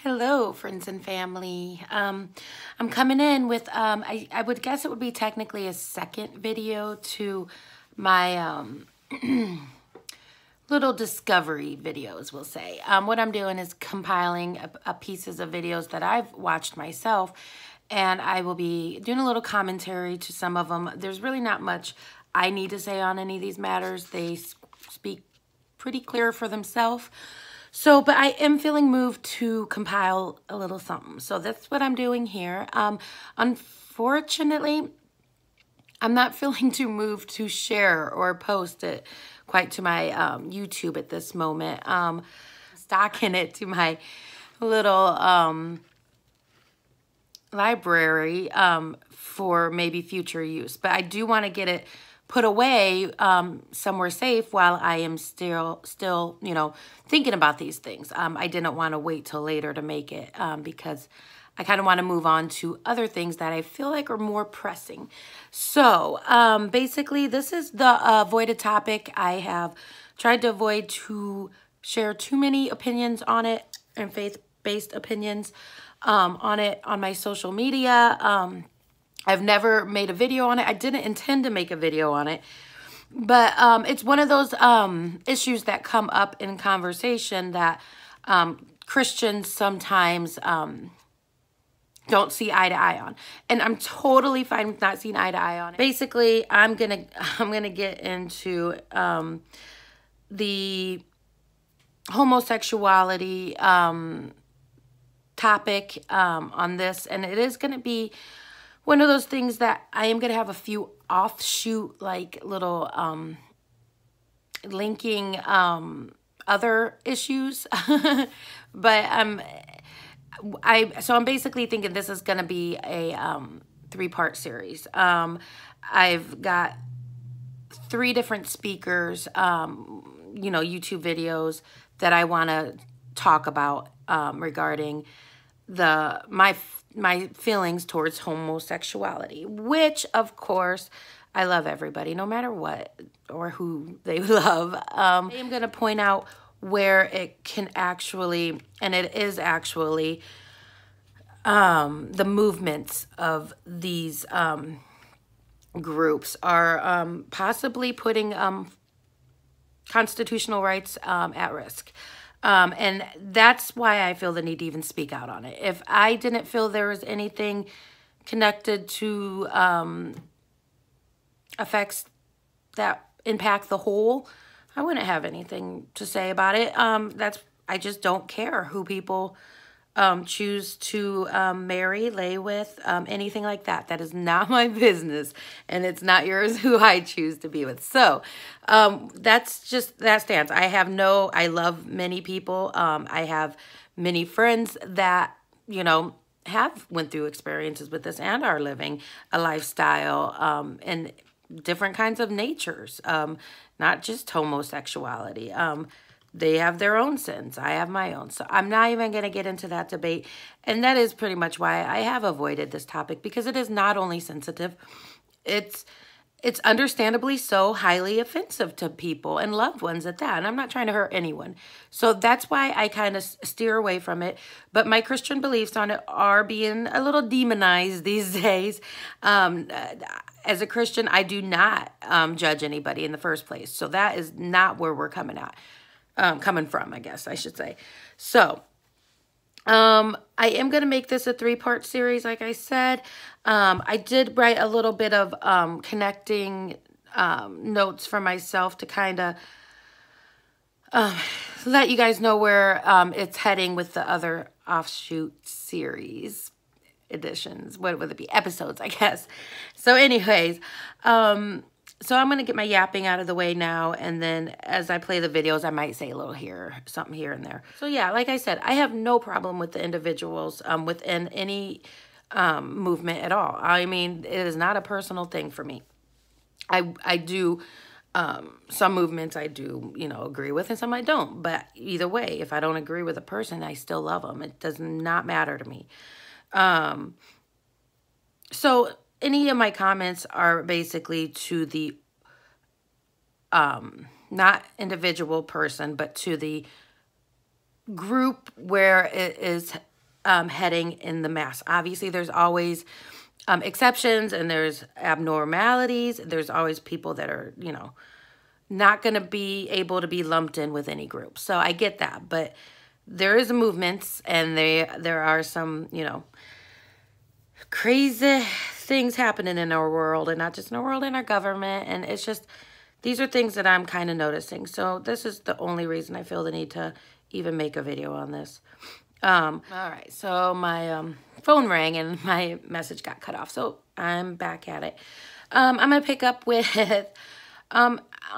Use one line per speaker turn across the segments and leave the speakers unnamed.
Hello, friends and family. I'm coming in with, I would guess it would be technically a second video to my little discovery videos, we'll say. What I'm doing is compiling pieces of videos that I've watched myself, and I will be doing a little commentary to some of them. There's really not much I need to say on any of these matters. They speak pretty clear for themselves. So, but I am feeling moved to compile a little something. So that's what I'm doing here. Unfortunately, I'm not feeling too moved to share or post it quite to my YouTube at this moment. Stocking it to my little library for maybe future use. But I do want to get it put away somewhere safe while I am still, you know, thinking about these things. I didn't want to wait till later to make it because I kind of want to move on to other things that I feel like are more pressing. So basically, this is the avoided topic. I have tried to avoid to share too many opinions on it and faith-based opinions on it on my social media. I've never made a video on it. I didn't intend to make a video on it, but it's one of those issues that come up in conversation that Christians sometimes don't see eye to eye on, and I'm totally fine with not seeing eye to eye on it. Basically, I'm gonna get into the homosexuality topic on this, and it is gonna be one of those things that I am going to have a few offshoot, like little linking other issues. But so I'm basically thinking this is going to be a 3-part series. I've got 3 different speakers, you know, YouTube videos that I want to talk about regarding my feelings towards homosexuality, which of course I love everybody no matter what or who they love. I am going to point out where it can actually, and it is actually, the movements of these groups are possibly putting constitutional rights at risk. And that's why I feel the need to even speak out on it. If I didn't feel there was anything connected to effects that impact the whole, I wouldn't have anything to say about it. I just don't care who people choose to marry, lay with, anything like that. That is not my business, and it's not yours who I choose to be with. So that's just, that stands. I love many people. I have many friends that, you know, have went through experiences with this and are living a lifestyle and different kinds of natures, not just homosexuality. They have their own sins. I have my own. So I'm not even going to get into that debate. And that is pretty much why I have avoided this topic, because it is not only sensitive, it's understandably so highly offensive to people and loved ones at that. And I'm not trying to hurt anyone. So that's why I kind of steer away from it. But my Christian beliefs on it are being a little demonized these days. As a Christian, I do not judge anybody in the first place. So that is not where we're coming from, I guess I should say. So I am going to make this a 3-part series, like I said. I did write a little bit of connecting notes for myself to kind of let you guys know where it's heading with the other offshoot series editions. What would it be? Episodes, I guess. So anyways, so I'm going to get my yapping out of the way now, and then as I play the videos, I might say a little something here and there. So yeah, like I said, I have no problem with the individuals within any movement at all. I mean, it is not a personal thing for me. I do, some movements I do, you know, agree with, and some I don't. But either way, if I don't agree with a person, I still love them. It does not matter to me. So any of my comments are basically to the, not individual person, but to the group where it is heading in the mass. Obviously, there's always exceptions and there's abnormalities. There's always people that are, you know, not going to be able to be lumped in with any group. So I get that, but there is movements, and there are some, you know, crazy things happening in our world, and not just in our world, in our government. And it's just, these are things that I'm kind of noticing. So this is the only reason I feel the need to even make a video on this. All right, so my phone rang and my message got cut off, so I'm back at it. I'm gonna pick up with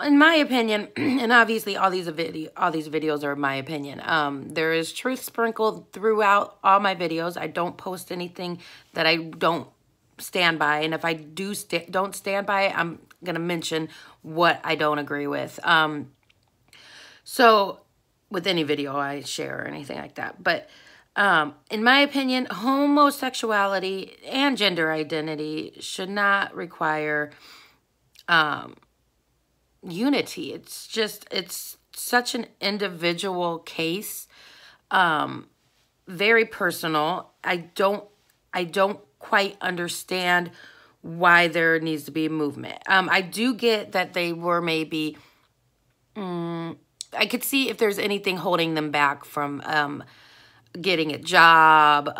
in my opinion, and obviously all these videos are my opinion. There is truth sprinkled throughout all my videos. I don't post anything that I don't stand by, and if I don't stand by it, I'm gonna mention what I don't agree with. So with any video I share or anything like that. But in my opinion, homosexuality and gender identity should not require unity. It's such an individual case, very personal. I don't quite understand why there needs to be a movement. I do get that they were maybe, I could see if there's anything holding them back from getting a job,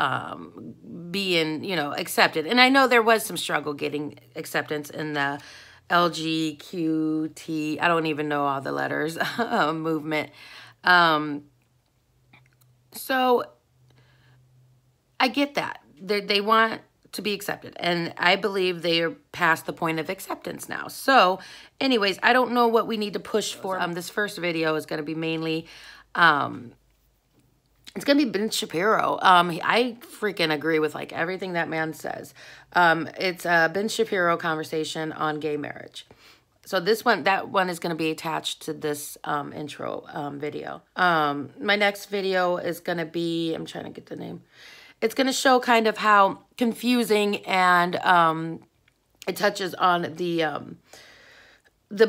being, you know, accepted. And I know there was some struggle getting acceptance in the LGQT, I don't even know all the letters, movement. So I get that. They want to be accepted, and I believe they are past the point of acceptance now. So anyways, I don't know what we need to push for. This first video is going to be mainly, it's going to be Ben Shapiro. I freaking agree with like everything that man says. It's a Ben Shapiro conversation on gay marriage. So that one is going to be attached to this intro video. My next video is going to be, I'm trying to get the name. It's going to show kind of how confusing, and it touches on the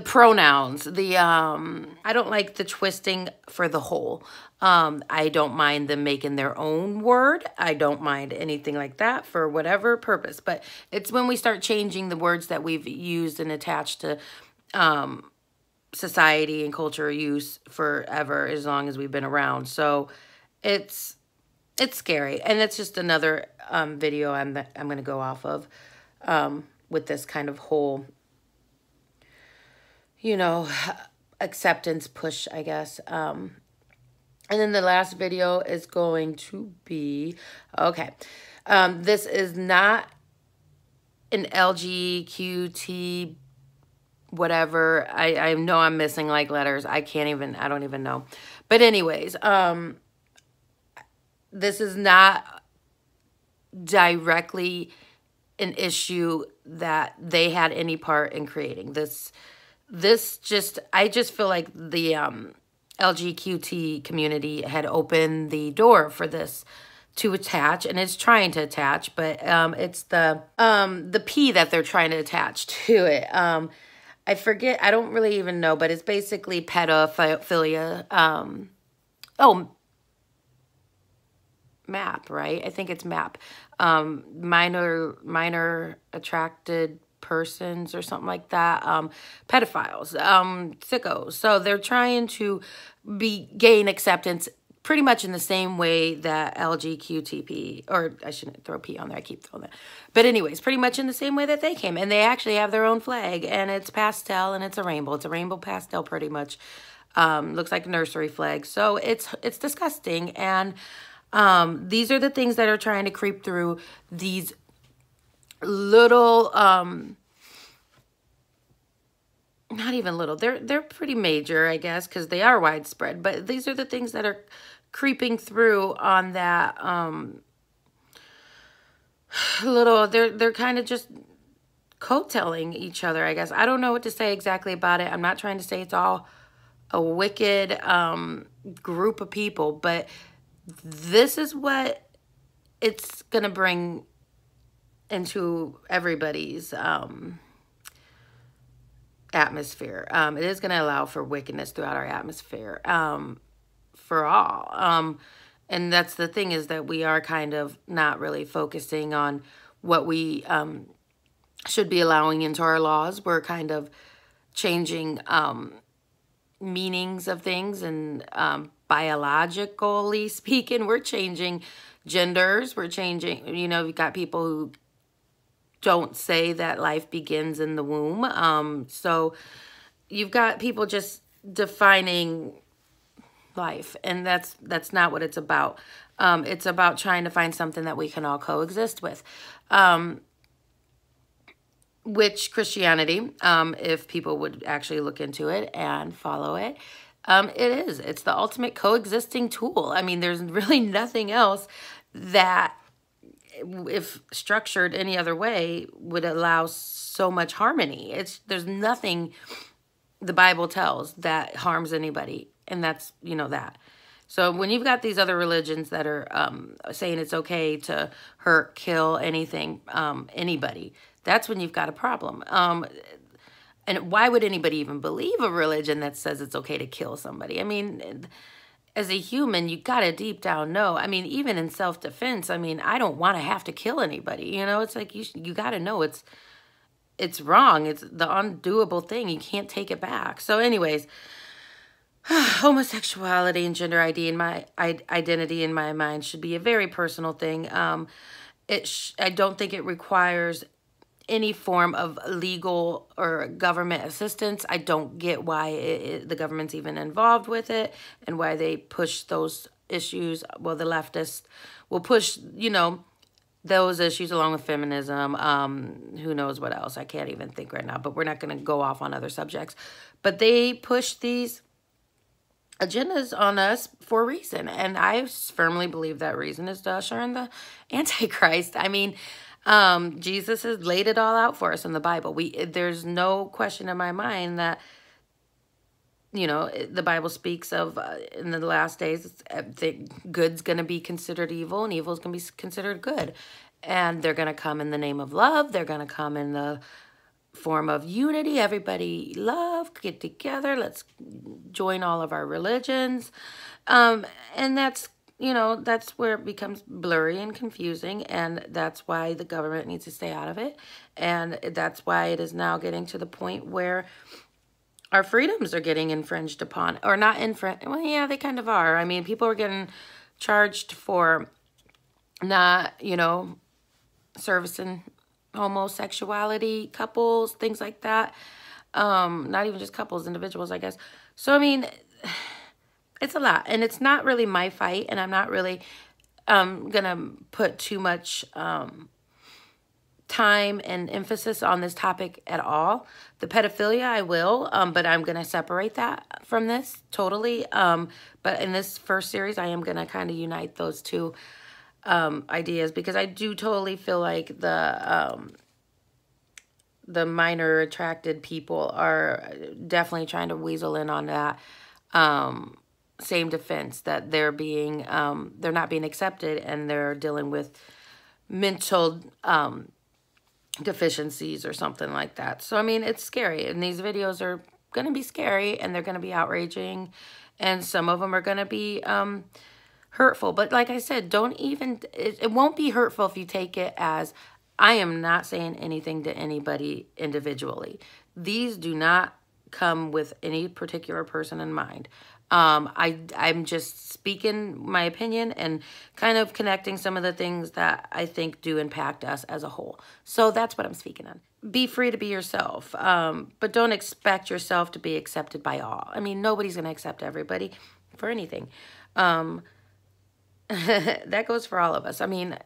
pronouns. I don't like the twisting for the whole. I don't mind them making their own word. I don't mind anything like that for whatever purpose. But it's when we start changing the words that we've used and attached to society and culture use forever, as long as we've been around. So it's scary, and it's just another video I'm going to go off of with this kind of whole, you know, acceptance push, I guess. And then the last video is going to be, okay, this is not an LGQT whatever. I know I'm missing like letters. I don't even know. But anyways, this is not directly an issue that they had any part in creating. I just feel like the LGQT community had opened the door for this to attach, and it's trying to attach, but it's the P that they're trying to attach to it. I forget, I don't really even know, but it's basically pedophilia. MAP, right? I think it's MAP. Minor attracted persons or something like that. Pedophiles, sickos. So they're trying to gain acceptance pretty much in the same way that LGQTP, or I shouldn't throw P on there, I keep throwing that. But anyways, pretty much in the same way that they came. And they actually have their own flag, and it's pastel, and it's a rainbow. It's a rainbow pastel pretty much. Looks like a nursery flag. So it's disgusting. And these are the things that are trying to creep through these little, not even little, they're pretty major, I guess, because they are widespread, but these are the things that are creeping through on that, they're kind of just coattailing each other, I guess. I don't know what to say exactly about it. I'm not trying to say it's all a wicked, group of people, but this is what it's going to bring into everybody's atmosphere. It is going to allow for wickedness throughout our atmosphere for all. And that's the thing, is that we are kind of not really focusing on what we should be allowing into our laws. We're kind of changing meanings of things, and biologically speaking, we're changing genders. We're changing, you know, you've got people who don't say that life begins in the womb. So you've got people just defining life, and that's not what it's about. It's about trying to find something that we can all coexist with, which Christianity, if people would actually look into it and follow it, it's the ultimate coexisting tool. I mean, there's really nothing else that, if structured any other way, would allow so much harmony. There's nothing the Bible tells that harms anybody, and that's, you know, that. So when you've got these other religions that are saying it's okay to hurt, kill, anything, anybody, that's when you've got a problem. And why would anybody even believe a religion that says it's okay to kill somebody? I mean, as a human, you got to deep down know. I mean, even in self-defense, I mean, I don't want to have to kill anybody. You know, it's like you got to know it's wrong. It's the undoable thing. You can't take it back. So anyways, homosexuality and gender ID in my identity in my mind should be a very personal thing. I don't think it requires any form of legal or government assistance. I don't get why the government's even involved with it, and why they push those issues. Well, the leftists will push, you know, those issues along with feminism. Who knows what else? I can't even think right now, but we're not going to go off on other subjects. But they push these agendas on us for a reason, and I firmly believe that reason is to usher in the Antichrist. I mean, Jesus has laid it all out for us in the Bible. There's no question in my mind that, you know, the Bible speaks of in the last days, good's going to be considered evil and evil's going to be considered good. And they're going to come in the name of love. They're going to come in the form of unity. Everybody love, get together. Let's join all of our religions. And that's, you know, that's where it becomes blurry and confusing, and that's why the government needs to stay out of it. And that's why it is now getting to the point where our freedoms are getting infringed upon, or not infringed. Well, yeah, they kind of are. I mean, people are getting charged for not, you know, servicing homosexuality, couples, things like that. Not even just couples, individuals, I guess. So, I mean, it's a lot, and it's not really my fight, and I'm not really gonna put too much time and emphasis on this topic at all. The pedophilia, I will, but I'm gonna separate that from this totally. But in this first series, I am gonna kind of unite those two ideas, because I do totally feel like the minor attracted people are definitely trying to weasel in on that same defense, that they're not being accepted, and they're dealing with mental deficiencies or something like that. So, I mean, it's scary, and these videos are going to be scary, and they're going to be outraging, and some of them are going to be hurtful. But like I said, it won't be hurtful if you take it as, I am not saying anything to anybody individually. These do not come with any particular person in mind. I'm just speaking my opinion and kind of connecting some of the things that I think do impact us as a whole. So that's what I'm speaking on. Be free to be yourself, but don't expect yourself to be accepted by all. I mean, nobody's going to accept everybody for anything. That goes for all of us. I mean,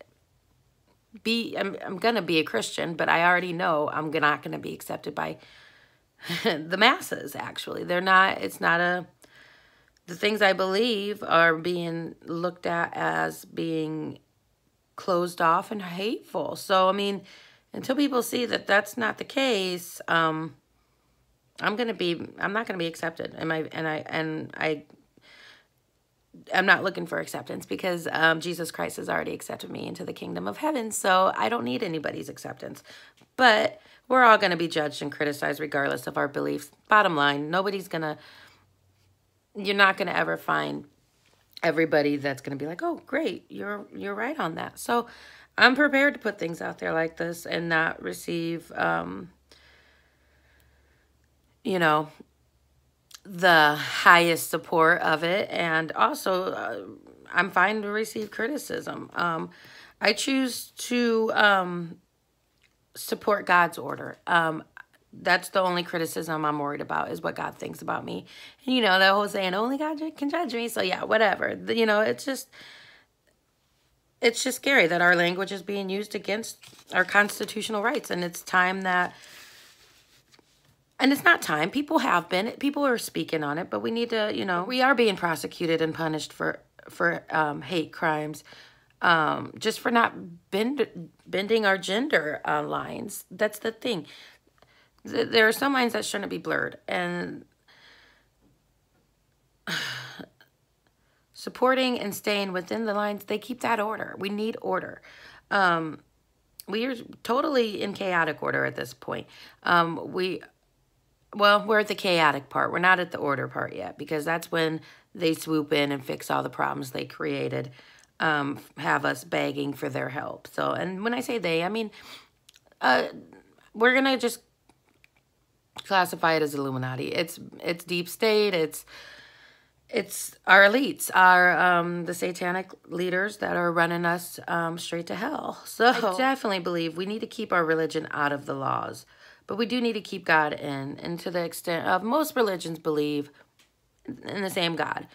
I'm going to be a Christian, but I already know I'm not going to be accepted by the masses, actually. The things I believe are being looked at as being closed off and hateful. So, I mean, until people see that that's not the case, I'm not going to be accepted. I'm not looking for acceptance, because Jesus Christ has already accepted me into the kingdom of heaven. So I don't need anybody's acceptance. But we're all going to be judged and criticized regardless of our beliefs. Bottom line, you're not going to ever find everybody that's going to be like, oh, great, you're right on that. So I'm prepared to put things out there like this and not receive, you know, the highest support of it. And also, I'm fine to receive criticism. I choose to support God's order. That's the only criticism I'm worried about, is what God thinks about me. And, you know, that whole saying, only God can judge me. So, yeah, whatever. You know, it's just scary that our language is being used against our constitutional rights. And it's time that, and it's not time. People have been. People are speaking on it. But we need to, you know, we are being prosecuted and punished for hate crimes. Just for not bending our gender lines. That's the thing. There are some lines that shouldn't be blurred. And supporting and staying within the lines, they keep that order. We need order. We are totally in chaotic order at this point. We're at the chaotic part. We're not at the order part yet, because that's when they swoop in and fix all the problems they created, have us begging for their help. So, and when I say they, I mean, we're going to just classify it as Illuminati. It's deep state. It's our elites, the satanic leaders that are running us straight to hell. So I definitely believe we need to keep our religion out of the laws, but we do need to keep God in. And to the extent of, most religions believe in the same God.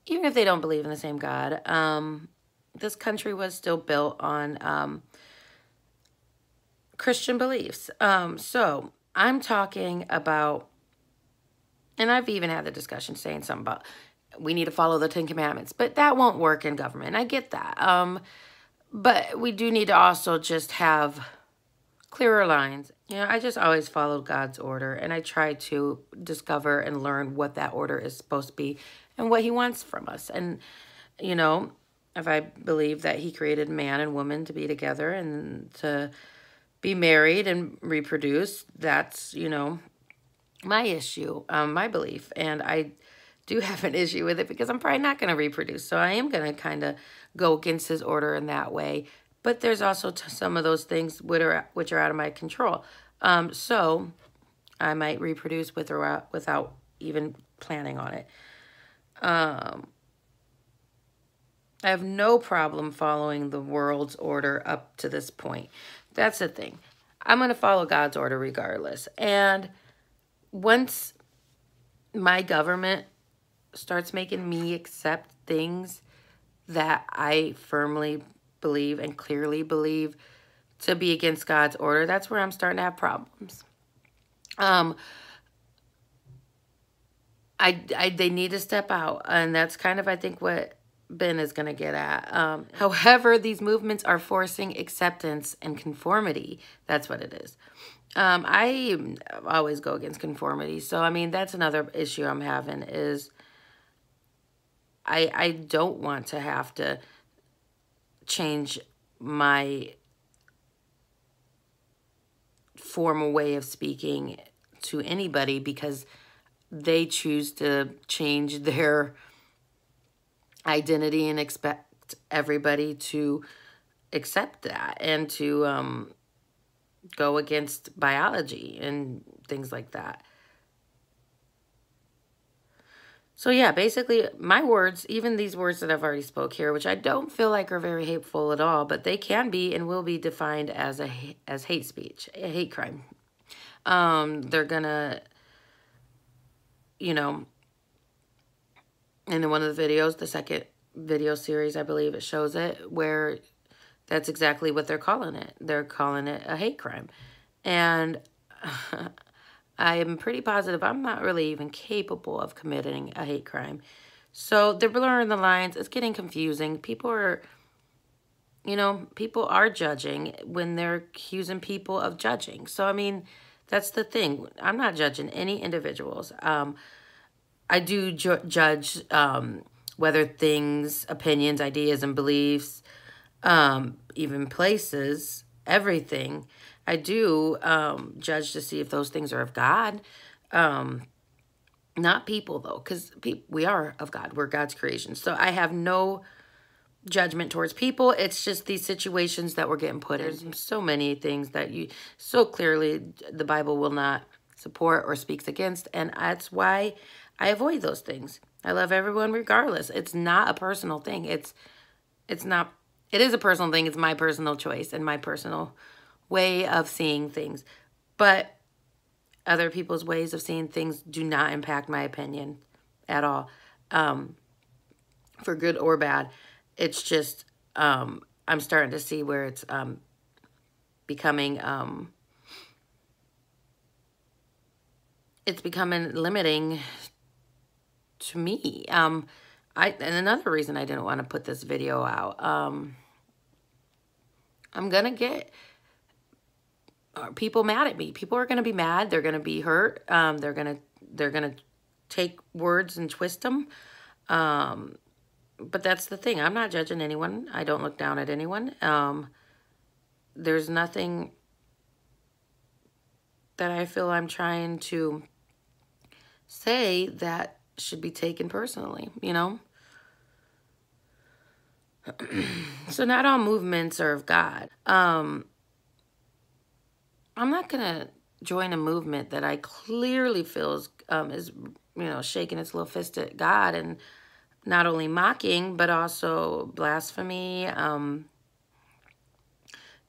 Even if they don't believe in the same God, this country was still built on Christian beliefs. So I'm talking about, and I've even had the discussion saying something about, we need to follow the 10 Commandments, but that won't work in government. I get that. But we do need to also just have clearer lines. You know, I just always followed God's order, and I try to discover and learn what that order is supposed to be and what he wants from us. And, you know, if I believe that he created man and woman to be together and to be married and reproduce, that's, you know, my issue, my belief. And I do have an issue with it because I'm probably not going to reproduce. So I am going to kind of go against his order in that way. But there's also some of those things which are out of my control. So I might reproduce with or without even planning on it. I have no problem following the world's order up to this point. That's the thing. I'm going to follow God's order regardless. And once my government starts making me accept things that I firmly believe and clearly believe to be against God's order, that's where I'm starting to have problems. They need to step out, and that's kind of, I think, what Ben is going to get at. However, these movements are forcing acceptance and conformity. That's what it is. I always go against conformity. So, I mean, that's another issue I'm having is I don't want to have to change my formal way of speaking to anybody because they choose to change their identity and expect everybody to accept that and to go against biology and things like that. So yeah, basically my words, even these words that I've already spoke here, which I don't feel like are very hateful at all, but they can be and will be defined as as hate speech, a hate crime. They're gonna, you know, in one of the videos, the second video series, I believe it shows it, where that's exactly what they're calling it. They're calling it a hate crime. And I am pretty positive I'm not really even capable of committing a hate crime. So they're blurring the lines. It's getting confusing. People are, you know, people are judging when they're accusing people of judging. So, I mean, that's the thing. I'm not judging any individuals. I do judge whether things, opinions, ideas, and beliefs, even places, everything. I do judge to see if those things are of God. Not people, though, because we are of God. We're God's creation. So I have no judgment towards people. It's just these situations that we're getting put in. There's so many things that you so clearly the Bible will not support or speaks against, and that's why I avoid those things. I love everyone regardless. It's not a personal thing. It's not. It is a personal thing. It's my personal choice and my personal way of seeing things, but other people's ways of seeing things do not impact my opinion at all, for good or bad. It's just, I'm starting to see where it's becoming, it's becoming limiting to me. And another reason I didn't want to put this video out, I'm going to get people mad at me. People are going to be mad. They're going to be hurt. They're going to take words and twist them. But that's the thing. I'm not judging anyone. I don't look down at anyone. There's nothing that I feel I'm trying to say that should be taken personally, you know? So not all movements are of God. I'm not going to join a movement that I clearly feel is, you know, shaking its little fist at God and not only mocking, but also blasphemy, and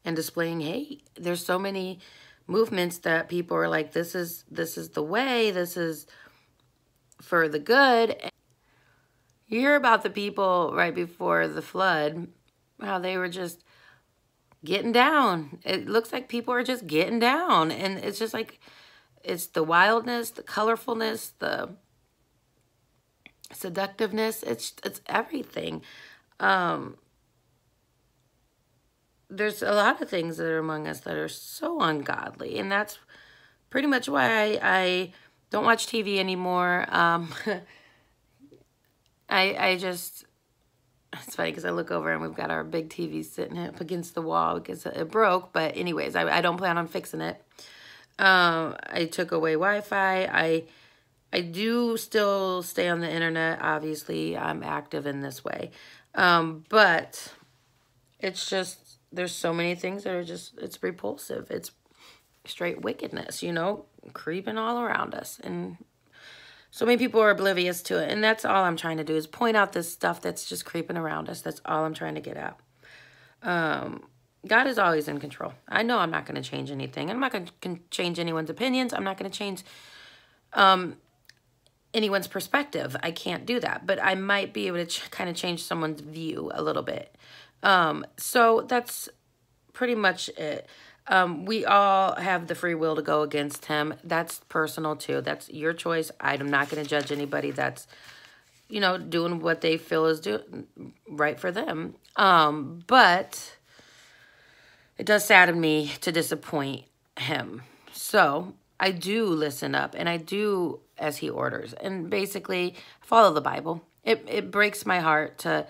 displaying hate. There's so many movements that people are like, this is the way, this is for the good. You hear about the people right before the flood, how they were just getting down. It looks like people are just getting down. And it's just like, it's the wildness, the colorfulness, the seductiveness. It's everything. There's a lot of things that are among us that are so ungodly. And that's pretty much why I don't watch TV anymore. I just, it's funny because I look over and we've got our big TV sitting up against the wall because it broke. But anyways, I don't plan on fixing it. I took away Wi-Fi. I do still stay on the internet. Obviously, I'm active in this way. But it's just, there's so many things that are just, it's repulsive. It's straight wickedness, you know, creeping all around us. And so many people are oblivious to it. And that's all I'm trying to do is point out this stuff that's just creeping around us. That's all I'm trying to get at. God is always in control. I know I'm not going to change anything. I'm not going to change anyone's opinions. I'm not going to change anyone's perspective. I can't do that. But I might be able to kind of change someone's view a little bit. So that's pretty much it. We all have the free will to go against him. That's personal too. That's your choice. I'm not going to judge anybody that's, you know, doing what they feel is right for them. But it does sadden me to disappoint him. So I do listen up and I do as he orders and basically follow the Bible. It breaks my heart to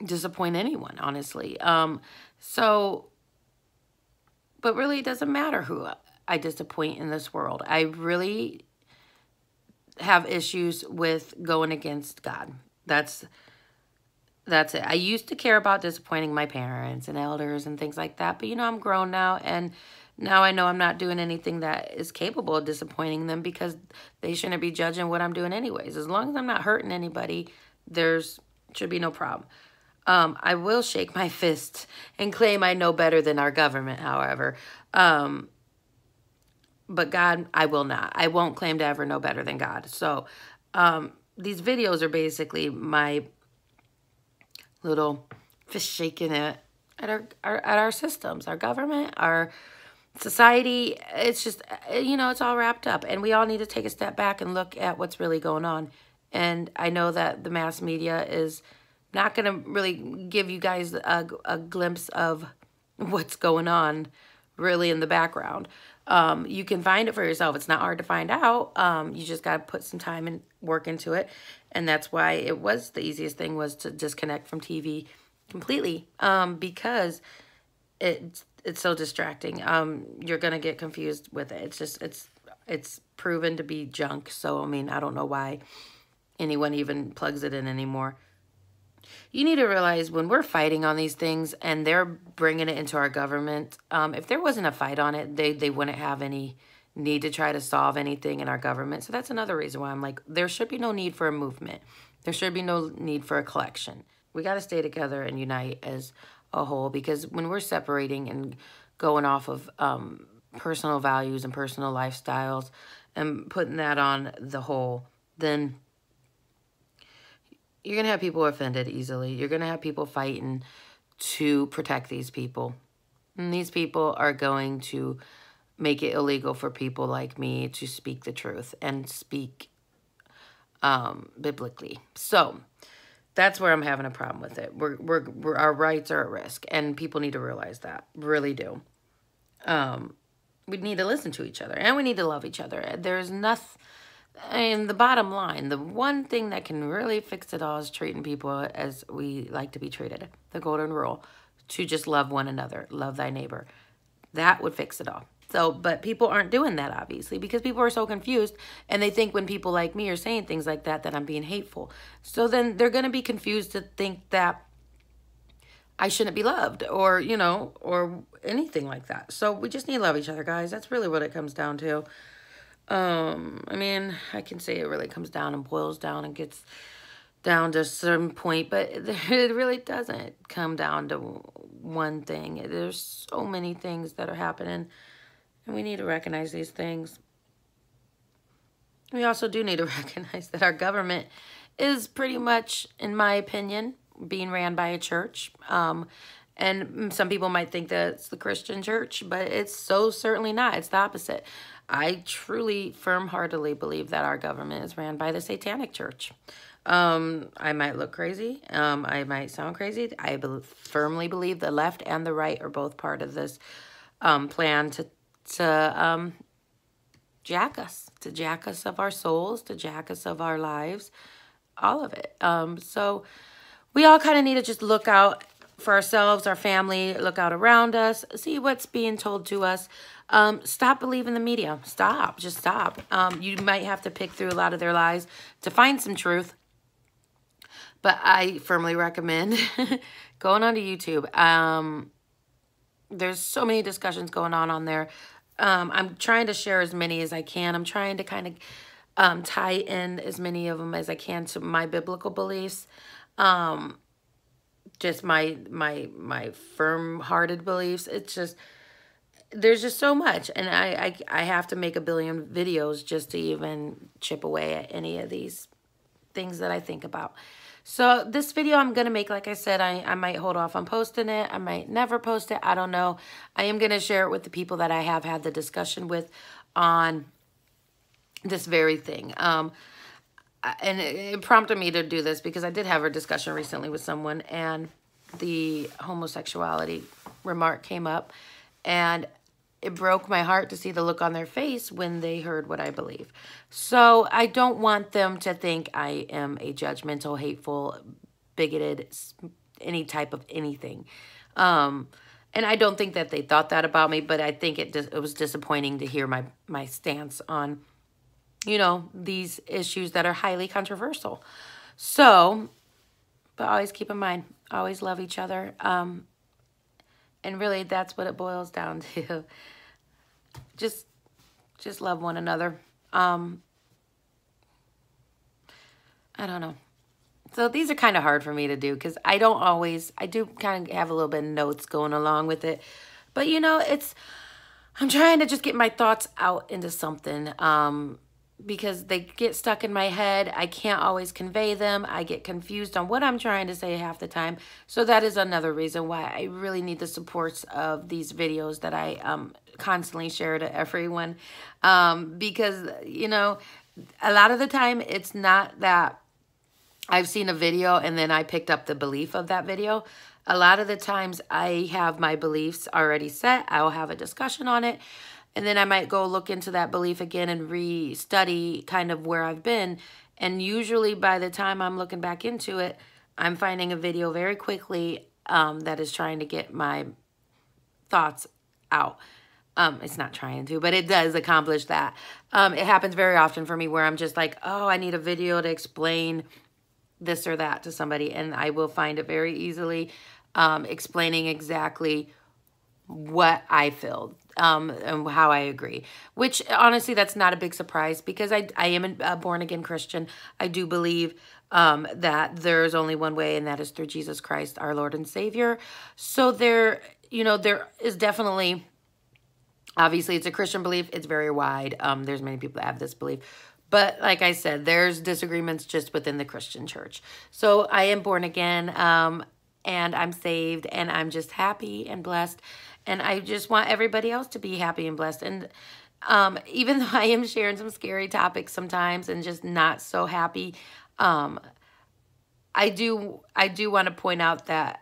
disappoint anyone, honestly. So, but really it doesn't matter who I disappoint in this world. I really have issues with going against God. That's it. I used to care about disappointing my parents and elders and things like that. But, you know, I'm grown now. And now I know I'm not doing anything that is capable of disappointing them because they shouldn't be judging what I'm doing anyways. As long as I'm not hurting anybody, should be no problem. I will shake my fist and claim I know better than our government, however. But God, I will not. I won't claim to ever know better than God. So these videos are basically my little fist shaking at our systems, our government, our society. It's just, you know, it's all wrapped up. And we all need to take a step back and look at what's really going on. And I know that the mass media is not going to really give you guys a glimpse of what's going on really in the background. You can find it for yourself. It's not hard to find out. You just got to put some time and work into it. And that's why it was the easiest thing was to disconnect from TV completely, because it's so distracting. You're going to get confused with it. It's It's proven to be junk. So, I mean, I don't know why anyone even plugs it in anymore. You need to realize when we're fighting on these things and they're bringing it into our government, if there wasn't a fight on it, they wouldn't have any need to try to solve anything in our government. So that's another reason why I'm like, there should be no need for a movement. There should be no need for a collection. We got to stay together and unite as a whole, because when we're separating and going off of personal values and personal lifestyles and putting that on the whole, then you're going to have people offended easily. You're going to have people fighting to protect these people. And these people are going to make it illegal for people like me to speak the truth and speak biblically. So that's where I'm having a problem with it. Our rights are at risk, and people need to realize that. Really do. We need to listen to each other, and we need to love each other. There's nothing. And the bottom line, the one thing that can really fix it all is treating people as we like to be treated. The golden rule, to just love one another, love thy neighbor. That would fix it all. So, but people aren't doing that, obviously, because people are so confused, and they think when people like me are saying things like that, that I'm being hateful. So then they're going to be confused to think that I shouldn't be loved, or, you know, or anything like that. So we just need to love each other, guys. That's really what it comes down to. I mean, I can say it really comes down and boils down and gets down to a certain point, but it really doesn't come down to one thing. There's so many things that are happening, and we need to recognize these things. We also do need to recognize that our government is pretty much, in my opinion, being ran by a church. And some people might think that it's the Christian church, but it's so certainly not. It's the opposite. I truly, firm-heartedly believe that our government is ran by the satanic church. I might look crazy. I might sound crazy. I firmly believe the left and the right are both part of this plan to jack us of our souls, to jack us of our lives, all of it. So we all kind of need to just look out for ourselves, our family, look out around us, see what's being told to us. Stop believing the media. Stop. Just stop. You might have to pick through a lot of their lies to find some truth. But I firmly recommend going onto YouTube. There's so many discussions going on there. I'm trying to share as many as I can. I'm trying to kind of tie in as many of them as I can to my biblical beliefs. Just my firm-hearted beliefs. It's just, there's just so much, and I have to make a billion videos just to even chip away at any of these things that I think about. So this video I'm going to make, like I said, I might hold off on posting it. I might never post it. I don't know. I am going to share it with the people that I have had the discussion with on this very thing. And it prompted me to do this because I did have a discussion recently with someone, and the homosexuality remark came up, and it broke my heart to see the look on their face when they heard what I believe. So I don't want them to think I am a judgmental, hateful, bigoted, any type of anything. And I don't think that they thought that about me, but I think it was disappointing to hear my stance on, you know, these issues that are highly controversial. So, but always keep in mind, always love each other. And really, that's what it boils down to. Just love one another. I don't know. So these are kind of hard for me to do because I do kind of have a little bit of notes going along with it. But, you know, I'm trying to just get my thoughts out into something. Because they get stuck in my head. I can't always convey them. I get confused on what I'm trying to say half the time. So that is another reason why I really need the supports of these videos that I constantly share to everyone. Because, you know, a lot of the time it's not that I've seen a video and then I picked up the belief of that video. A lot of the times I have my beliefs already set. I will have a discussion on it. And then I might go look into that belief again and re-study kind of where I've been. And usually by the time I'm looking back into it, I'm finding a video very quickly that is trying to get my thoughts out. It's not trying to, but it does accomplish that. It happens very often for me where I'm just like, oh, I need a video to explain this or that to somebody, and I will find it very easily explaining exactly what I feel and how I agree. Which, honestly, that's not a big surprise because I am a born-again Christian. I do believe that there is only one way, and that is through Jesus Christ, our Lord and Savior. So there is definitely... Obviously, it's a Christian belief. It's very wide. There's many people that have this belief. But like I said, there's disagreements just within the Christian church. So I am born again, and I'm saved, and I'm just happy and blessed. And I just want everybody else to be happy and blessed. And even though I am sharing some scary topics sometimes and just not so happy, I do want to point out that...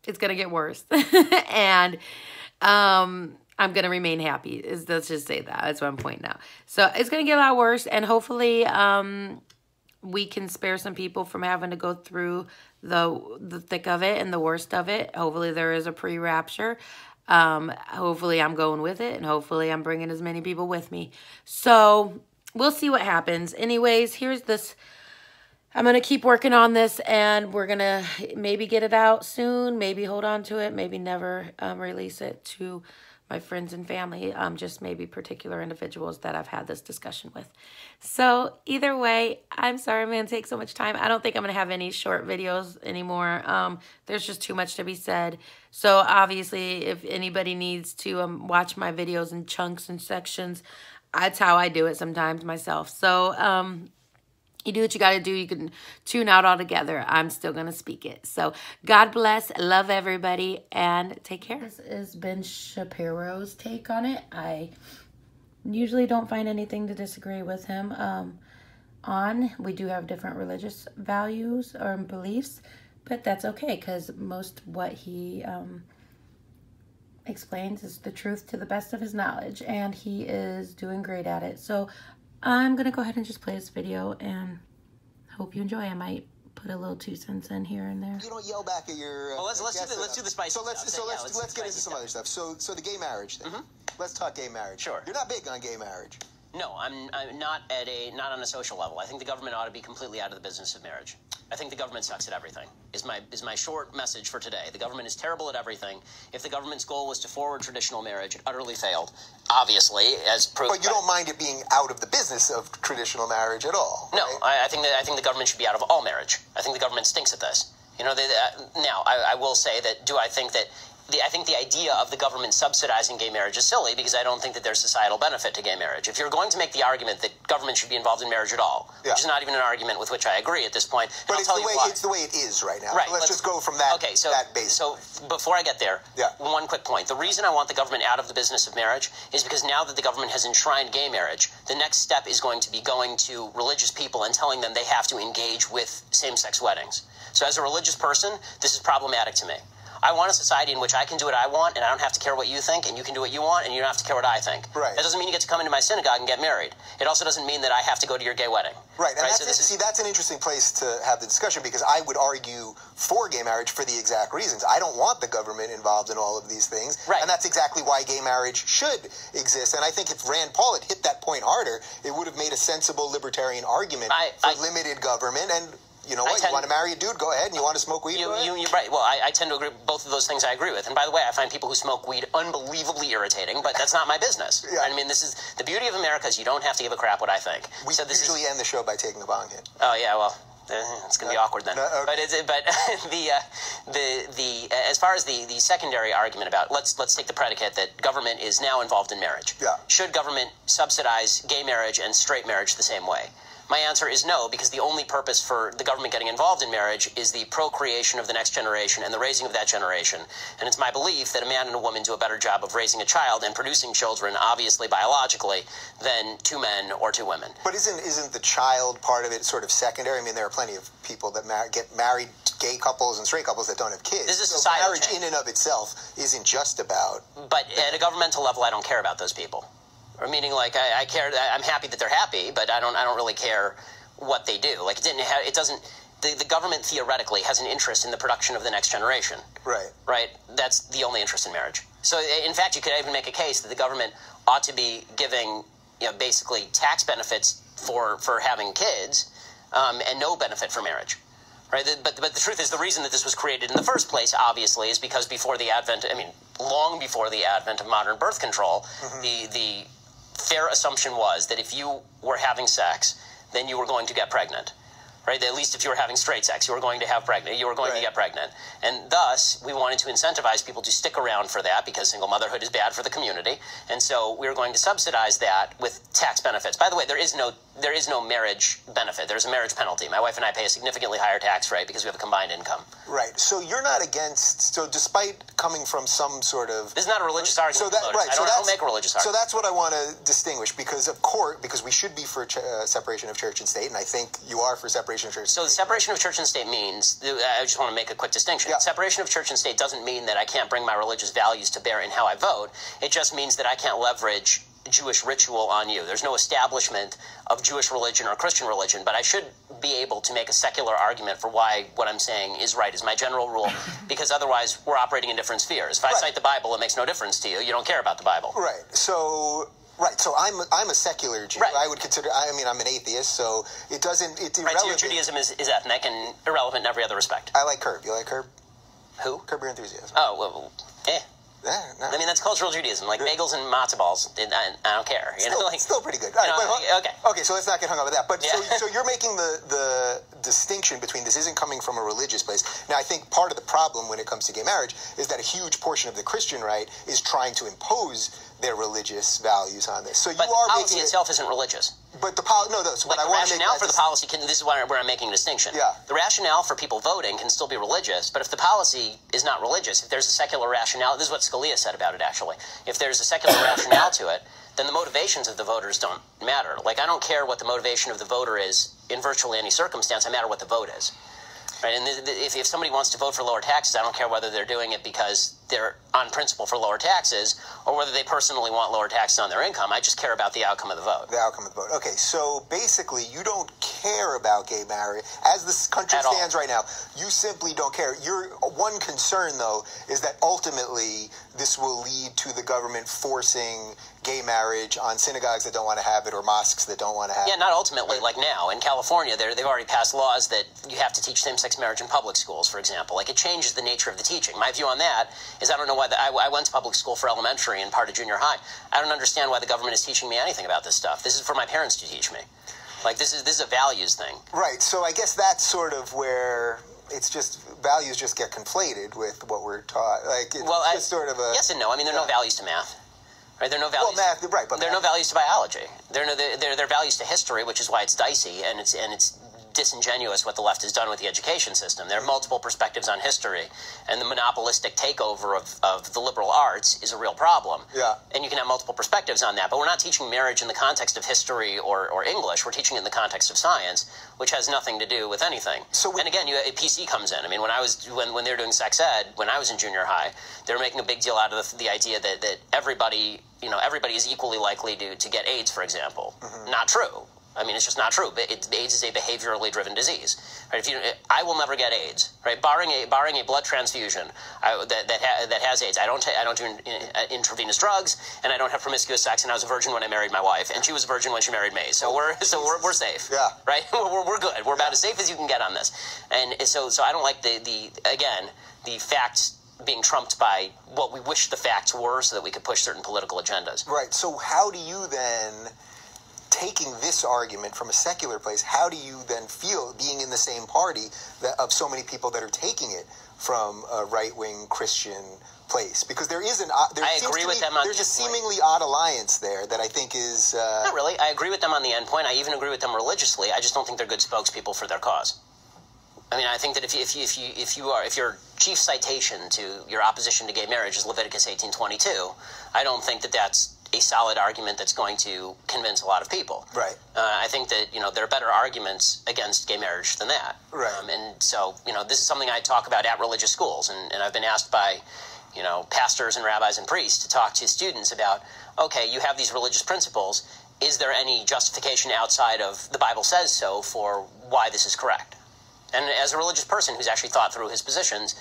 it's going to get worse. And I'm going to remain happy. Let's just say that. That's what I'm pointing out. So it's going to get a lot worse. And hopefully we can spare some people from having to go through the thick of it and the worst of it. Hopefully there is a pre-rapture. Hopefully I'm going with it. And hopefully I'm bringing as many people with me. So we'll see what happens. Anyways, here's this... I'm going to keep working on this, and we're going to maybe get it out soon, maybe hold on to it, maybe never release it to my friends and family, just maybe particular individuals that I've had this discussion with. So either way, I'm sorry I'm going to take so much time. I don't think I'm going to have any short videos anymore. There's just too much to be said. So obviously, if anybody needs to watch my videos in chunks and sections, that's how I do it sometimes myself. So, you do what you got to do. You can tune out altogether. I'm still going to speak it. So God bless. Love everybody. And take care. This is Ben Shapiro's take on it. I usually don't find anything to disagree with him on. We do have different religious values or beliefs. But that's okay because most what he explains is the truth to the best of his knowledge. And he is doing great at it. So I'm going to go ahead and just play this video and hope you enjoy. I might put a little 2 cents in here and there.
You don't yell back at your...
well, let's do the spicy
stuff. Let's get into some other stuff. So the gay marriage thing. Let's talk gay marriage.
Sure.
You're not big on gay marriage.
No, I'm not on a social level. I think the government ought to be completely out of the business of marriage. I think the government sucks at everything, is my short message for today. The government is terrible at everything. If the government's goal was to forward traditional marriage, it utterly failed, obviously, as proved.
But you don't mind it being out of the business of traditional marriage at all,
No,
right?
I think the government should be out of all marriage. I think the government stinks at this. You know, now, I will say that, I think the idea of the government subsidizing gay marriage is silly because I don't think that there's societal benefit to gay marriage. If you're going to make the argument that government should be involved in marriage at all, which is not even an argument with which I agree at this point,
but it's the way it is right now.
Right,
so let's just go from that.
Okay, so
that base.
So before I get there, one quick point. The reason I want the government out of the business of marriage is because now that the government has enshrined gay marriage, the next step is going to be going to religious people and telling them they have to engage with same-sex weddings. So as a religious person, this is problematic to me. I want a society in which I can do what I want, and I don't have to care what you think, and you can do what you want, and you don't have to care what I think.
Right.
That doesn't mean you get to come into my synagogue and get married. It also doesn't mean that I have to go to your gay wedding.
Right, and that's an interesting place to have the discussion because I would argue for gay marriage for the exact reasons. I don't want the government involved in all of these things, and that's exactly why gay marriage should exist. And I think if Rand Paul had hit that point harder, it would have made a sensible libertarian argument for limited government and... You know what? You want to marry a dude? Go ahead. And you want to smoke weed? You're
right. Well, I tend to agree. Both of those things I agree with. And by the way, I find people who smoke weed unbelievably irritating, but that's not my business. Yeah. I mean, this is the beauty of America is you don't have to give a crap what I think.
We usually end the show by taking a bong hit.
Oh yeah, well. It's going to be awkward then. Okay. But as far as the secondary argument about let's take the predicate that government is now involved in marriage.
Yeah.
Should government subsidize gay marriage and straight marriage the same way? My answer is no, because the only purpose for the government getting involved in marriage is the procreation of the next generation and the raising of that generation. And it's my belief that a man and a woman do a better job of raising a child and producing children, obviously biologically, than 2 men or 2 women.
But isn't the child part of it sort of secondary? I mean, there are plenty of people that get married, gay couples and straight couples that don't have kids.
This is
so marriage in and of itself isn't just about...
But at a governmental level, I don't care about those people. Or meaning, like, I care. I'm happy that they're happy, but I don't really care what they do. Like, it doesn't. the government theoretically has an interest in the production of the next generation.
Right.
Right? That's the only interest in marriage. So, in fact, you could even make a case that the government ought to be giving, basically tax benefits for having kids, and no benefit for marriage. Right? But the truth is, the reason that this was created in the first place, obviously, is because long before the advent of modern birth control, the fair assumption was that if you were having sex, then you were going to get pregnant. Right? At least if you were having straight sex, you were going to get pregnant. And thus, we wanted to incentivize people to stick around for that because single motherhood is bad for the community. And so we were going to subsidize that with tax benefits. By the way, there is no marriage benefit. There's a marriage penalty. My wife and I pay a significantly higher tax rate because we have a combined income.
Right. So you're not against, so despite coming from some sort of...
This is not a religious argument. I don't make a religious argument.
So that's what I want to distinguish because we should be for separation of church and state, and I think you are for separation of church and state.
So the separation of church and state means, I just want to make a quick distinction. Yeah. Separation of church and state doesn't mean that I can't bring my religious values to bear in how I vote. It just means that I can't leverage Jewish ritual on you. There's no establishment of Jewish religion or Christian religion, but I should be able to make a secular argument for why what I'm saying is right, is my general rule, because otherwise we're operating in different spheres. If I cite the Bible, it makes no difference to you. You don't care about the Bible.
Right. So I'm a secular Jew. Right. I would consider. I'm an atheist, so it doesn't. It's irrelevant.
Right. So your Judaism is ethnic and irrelevant in every other respect.
I like Curb. You like Curb?
Who?
Curb Your Enthusiasm.
Oh, well,
Yeah, no.
I mean, that's cultural Judaism, like bagels and matzo balls. I don't care.
Still pretty good. All right, okay, so let's not get hung up with that. But so you're making the distinction between this isn't coming from a religious place. Now, I think part of the problem when it comes to gay marriage is that a huge portion of the Christian right is trying to impose their religious values on this. So
but the policy itself isn't religious.
But the policy, so what I want to make
rationale for the policy this is where I'm making a distinction.
Yeah.
The rationale for people voting can still be religious, but if the policy is not religious, if there's a secular rationale, this is what Scalia said about it actually. If there's a secular rationale to it, then the motivations of the voters don't matter. Like, I don't care what the motivation of the voter is in virtually any circumstance. I matter what the vote is. Right? And if somebody wants to vote for lower taxes, I don't care whether they're doing it because they're on principle for lower taxes or whether they personally want lower taxes on their income. I just care about the outcome of the vote.
The outcome of the vote. Okay, so basically you don't care about gay marriage. As this country stands right now, you simply don't care. Your one concern, though, is that ultimately this will lead to the government forcing gay marriage on synagogues that don't want to have it or mosques that don't want to have it.
Yeah, not ultimately. Like now in California, they've already passed laws that you have to teach same-sex marriage in public schools, for example. Like, it changes the nature of the teaching. My view on that is I don't know why I went to public school for elementary and part of junior high. I don't understand why the government is teaching me anything about this stuff. This is for my parents to teach me. Like, this is a values thing.
Right. So I guess that's sort of where it's just values just get conflated with what we're taught. Like, it's just sort of a...
Yes and no. I mean, there are no values to math. Right? There are no values.
Well, math, right, but
there are no values to biology. There are values to history, which is why it's dicey and it's disingenuous what the left has done with the education system. There are multiple perspectives on history, and the monopolistic takeover of the liberal arts is a real problem.
Yeah.
And you can have multiple perspectives on that, but we're not teaching marriage in the context of history or English. We're teaching it in the context of science, which has nothing to do with anything. And again, a PC comes in. I mean, when they were doing sex ed, when I was in junior high, they were making a big deal out of the idea that everybody is equally likely to get AIDS, for example. Mm-hmm. Not true. I mean, it's just not true. AIDS is a behaviorally driven disease. Right? I will never get AIDS. Right? Barring a blood transfusion that has AIDS, I don't do intravenous drugs, and I don't have promiscuous sex. And I was a virgin when I married my wife, and she was a virgin when she married me. So we're safe.
Yeah.
Right? We're good. We're about as safe as you can get on this. And so I don't like the facts being trumped by what we wish the facts were, so that we could push certain political agendas.
Right. So how do you then, taking this argument from a secular place, how do you then feel being in the same party of so many people that are taking it from a right-wing Christian place? Because there's a seemingly odd alliance there that I think is...
Not really. I agree with them on the end point. I even agree with them religiously. I just don't think they're good spokespeople for their cause. I mean, I think that if your chief citation to your opposition to gay marriage is Leviticus 18:22, I don't think that that's a solid argument that's going to convince a lot of people.
Right.
I think that there are better arguments against gay marriage than that.
Right.
And so this is something I talk about at religious schools, and I've been asked by pastors and rabbis and priests to talk to students about, okay, you have these religious principles. Is there any justification outside of the Bible says so for why this is correct? And as a religious person who's actually thought through his positions,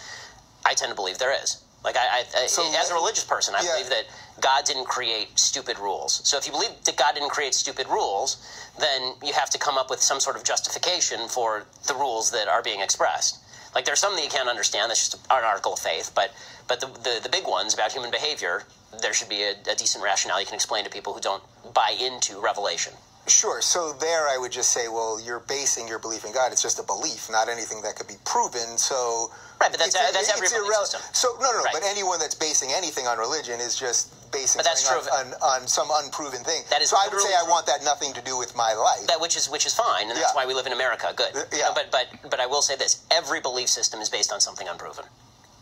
I tend to believe there is. Like, as a religious person, I believe that God didn't create stupid rules. So if you believe that God didn't create stupid rules, then you have to come up with some sort of justification for the rules that are being expressed. Like, there's some that you can't understand. That's just an article of faith. But the big ones about human behavior, there should be a decent rationale you can explain to people who don't buy into revelation.
Sure. So there I would just say, well, you're basing your belief in God. It's just a belief, not anything that could be proven. So
right, but that's every belief system.
So no, right. But anyone that's basing anything on religion is just basing something on some unproven thing.
That is
so I would say I want that nothing to do with my life.
Which is fine, and that's why we live in America. Good.
Yeah.
But I will say this: every belief system is based on something unproven.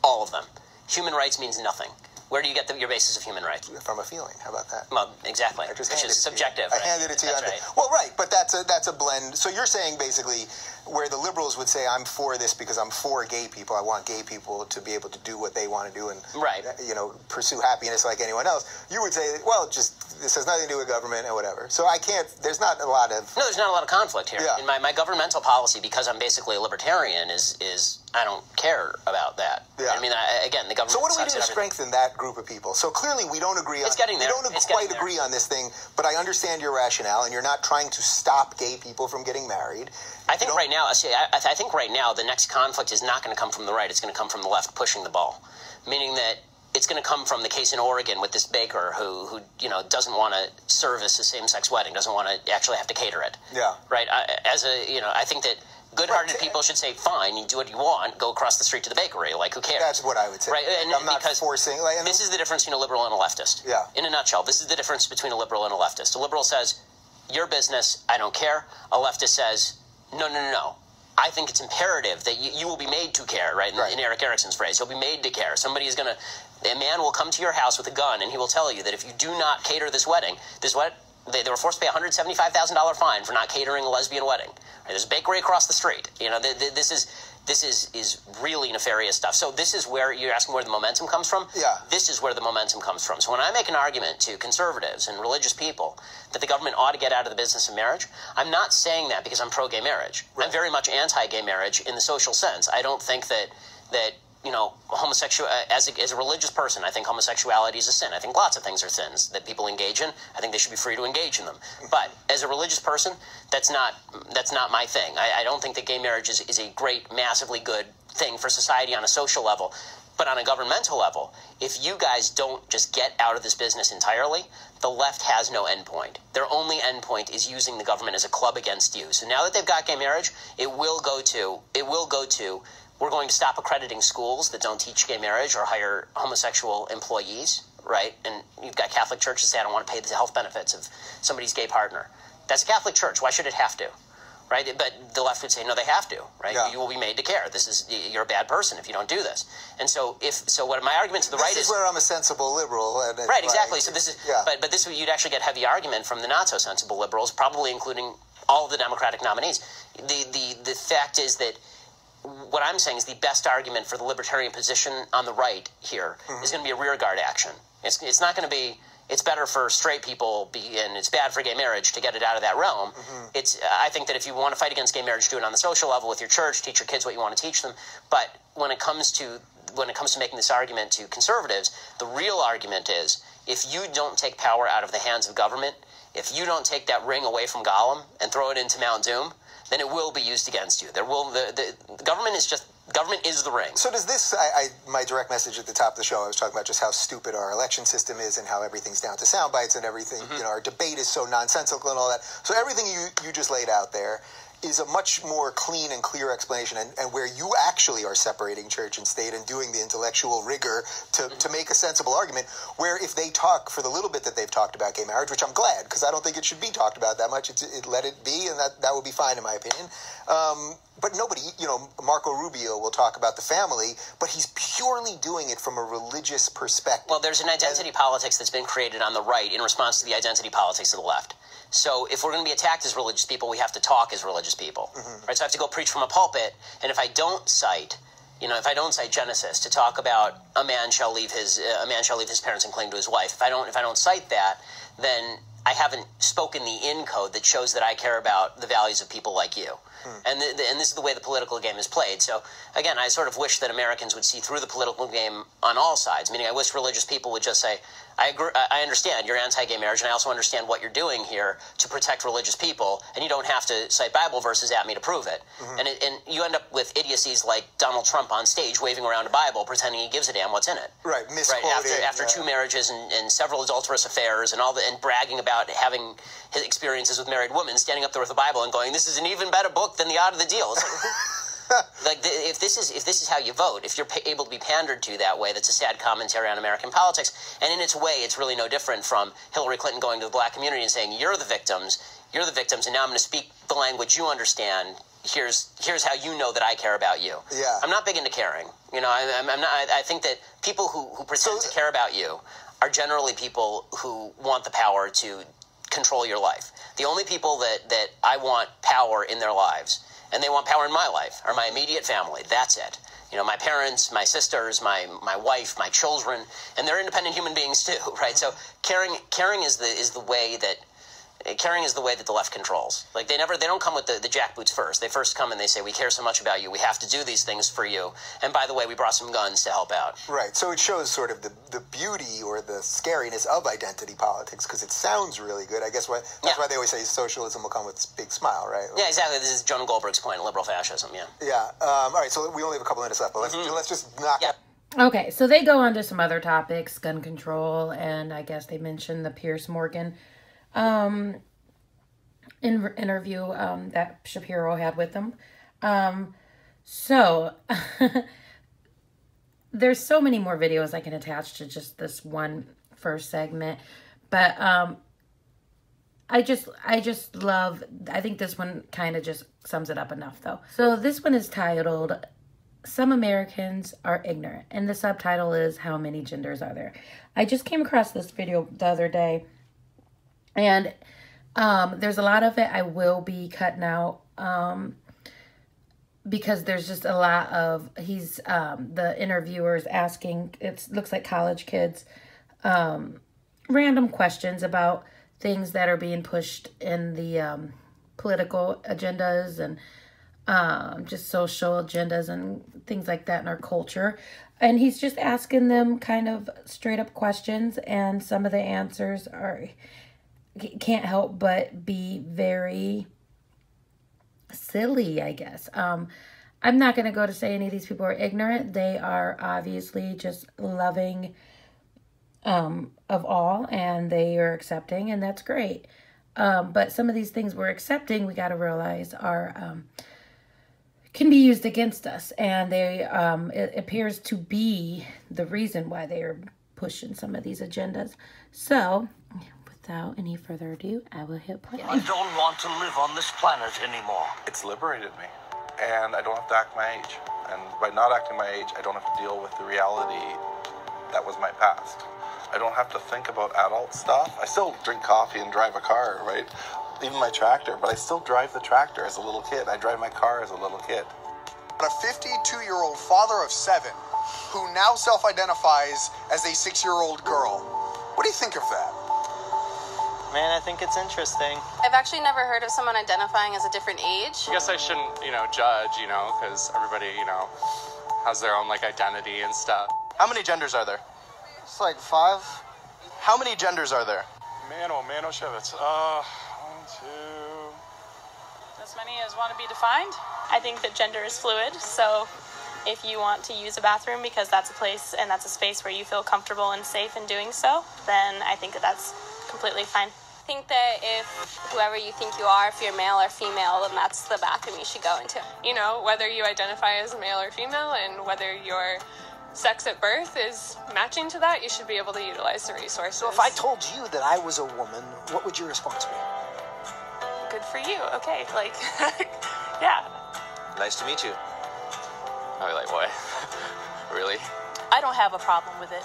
All of them. Human rights means nothing. Where do you get your basis of human rights?
From a feeling. How about that?
Well, exactly. Which is subjective.
I handed it to you.
That's right.
Well, right, but that's a blend. So you're saying basically where the liberals would say I'm for this because I'm for gay people. I want gay people to be able to do what they want to do and pursue happiness like anyone else. You would say, well, just this has nothing to do with government and whatever. So I can't. There's not a lot of.
No, there's not a lot of conflict here.
Yeah.
In my governmental policy, because I'm basically a libertarian, is I don't care about that.
Yeah.
I mean, again, the government.
So what do we do to strengthen that group of people? So clearly we don't agree on.
It's getting there.
We don't quite agree on this thing, but I understand your rationale, and you're not trying to stop gay people from getting married.
I think right now, I think right now the next conflict is not going to come from the right. It's going to come from the left pushing the ball, meaning that it's going to come from the case in Oregon with this baker who doesn't want to service a same-sex wedding, doesn't want to actually have to cater it.
Yeah.
Right. I think that good-hearted people should say, fine, you do what you want, go across the street to the bakery. Like, who cares?
That's what I would say.
Right. And
I'm not forcing.
This is the difference between a liberal and a leftist.
Yeah.
In a nutshell, this is the difference between a liberal and a leftist. A liberal says, your business, I don't care. A leftist says, no. I think it's imperative that you will be made to care, right? In Eric Erickson's phrase, you'll be made to care. A man will come to your house with a gun and he will tell you that if you do not cater this wedding, they were forced to pay a $175,000 fine for not catering a lesbian wedding. Right? There's a bakery across the street. This is really nefarious stuff. So this is where you're asking where the momentum comes from?
Yeah.
This is where the momentum comes from. So when I make an argument to conservatives and religious people that the government ought to get out of the business of marriage, I'm not saying that because I'm pro-gay marriage. Right. I'm very much anti-gay marriage in the social sense. I don't think that homosexual, as a religious person, I think homosexuality is a sin. I think lots of things are sins that people engage in. I think they should be free to engage in them. But as a religious person, that's not my thing. I don't think that gay marriage is a great, massively good thing for society on a social level. But on a governmental level, if you guys don't just get out of this business entirely, the left has no endpoint. Their only endpoint is using the government as a club against you. So now that they've got gay marriage, it will go to we're going to stop accrediting schools that don't teach gay marriage or hire homosexual employees, right? And you've got Catholic churches that say, I don't want to pay the health benefits of somebody's gay partner. That's a Catholic church. Why should it have to, right? But the left would say, no, they have to, right? Yeah. You will be made to care. You're a bad person if you don't do this. And so what my argument to the right is...
This is where I'm a sensible liberal. And
right, exactly. So this is... Yeah. But this you'd actually get heavy argument from the not-so-sensible liberals, probably including all of the Democratic nominees. The fact is that what I'm saying is the best argument for the libertarian position on the right here is going to be a rearguard action. It's not going to be, it's better for straight people and it's bad for gay marriage to get it out of that realm. I think that if you want to fight against gay marriage, do it on the social level with your church, teach your kids what you want to teach them. But when it comes to making this argument to conservatives, the real argument is if you don't take power out of the hands of government, if you don't take that ring away from Gollum and throw it into Mount Doom, then it will be used against you. The government is the ring.
So does this, my direct message at the top of the show, I was talking about just how stupid our election system is and how everything's down to sound bites and everything, our debate is so nonsensical and all that. So everything you just laid out there is a much more clean and clear explanation and where you actually are separating church and state and doing the intellectual rigor to make a sensible argument, where if they talk for the little bit that they've talked about gay marriage, which I'm glad, because I don't think it should be talked about that much, let it be, and that would be fine in my opinion. But nobody, Marco Rubio will talk about the family, but he's purely doing it from a religious perspective.
Well, there's an identity politics that's been created on the right in response to the identity politics of the left. So if we're going to be attacked as religious people, we have to talk as religious people, right? So I have to go preach from a pulpit, and if I don't cite Genesis to talk about a man shall leave his parents and cling to his wife, if I don't cite that, then I haven't spoken the in code that shows that I care about the values of people like you. And and this is the way the political game is played. So, again, I sort of wish that Americans would see through the political game on all sides, meaning I wish religious people would just say, I understand you're anti-gay marriage, and I also understand what you're doing here to protect religious people, and you don't have to cite Bible verses at me to prove it. And you end up with idiocies like Donald Trump on stage waving around a Bible, pretending he gives a damn what's in it.
Right, misquoting.
Right, after 2 marriages and several adulterous affairs and bragging about having his experiences with married women, standing up there with the Bible and going, "This is an even better book than The Art of the Deal." It's like, if this is how you vote, if you're able to be pandered to that way, that's a sad commentary on American politics. And in its way, it's really no different from Hillary Clinton going to the black community and saying, you're the victims, and now I'm going to speak the language you understand. Here's how you know that I care about you.
Yeah.
I'm not big into caring. I'm not. I think that people who pretend to care about you are generally people who want the power to control your life. The only people that I want power in their lives, and they want power in my life, are my immediate family. That's it. My parents, my sisters, my wife, my children, and they're independent human beings too, right? So caring is the way that the left controls. Like they don't come with the jackboots first. They first come and they say, we care so much about you, we have to do these things for you. And by the way, we brought some guns to help out.
Right. So it shows sort of the beauty or the scariness of identity politics, because it sounds really good. I guess that's why they always say socialism will come with a big smile, right?
Yeah, exactly. This is Jonah Goldberg's point, liberal fascism, yeah.
Yeah. All right, so we only have a couple minutes left, but let's just knock it.
Okay, so they go on to some other topics, gun control, and I guess they mentioned the Pierce Morgan interview that Shapiro had with them. So there's so many more videos I can attach to just this one first segment, but I just love, I think this one kind of just sums it up enough though. So this one is titled, "Some Americans Are Ignorant," and the subtitle is, "How Many Genders Are There?" I just came across this video the other day, and there's a lot of it I will be cutting out because there's just a lot of, the interviewer's asking, it looks like college kids, random questions about things that are being pushed in the political agendas and just social agendas and things like that in our culture. And he's just asking them kind of straight up questions, and some of the answers can't help but be very silly, I guess. I'm not going to go to say any of these people are ignorant. They are obviously just loving of all, and they are accepting, and that's great. But some of these things we're accepting, we got to realize are can be used against us, and it appears to be the reason why they are pushing some of these agendas. So, without any further ado, I will hit play.
I don't want to live on this planet anymore.
It's liberated me, and I don't have to act my age. And by not acting my age, I don't have to deal with the reality that was my past. I don't have to think about adult stuff. I still drink coffee and drive a car, right? Even my tractor, but I still drive the tractor as a little kid. I drive my car as a little kid.
A 52-year-old father of 7 who now self-identifies as a 6-year-old girl. What do you think of that?
Man, I think it's interesting.
I've actually never heard of someone identifying as a different age.
I guess I shouldn't, judge, because everybody, has their own, identity and stuff.
How many genders are there?
It's like 5.
How many genders are there?
Man, Shevitz. 1, 2...
As many as want to be defined. I think that gender is fluid, so if you want to use a bathroom because that's a place and that's a space where you feel comfortable and safe in doing so, then I think that that's completely fine.
I think that if whoever you think you are, if you're male or female, then that's the bathroom you should go into.
Whether you identify as male or female and whether your sex at birth is matching to that, you should be able to utilize the resources.
So if I told you that I was a woman, what would your response be?
Good for you. Okay, yeah.
Nice to meet you.
I'd be like, what? Really?
I don't have a problem with it.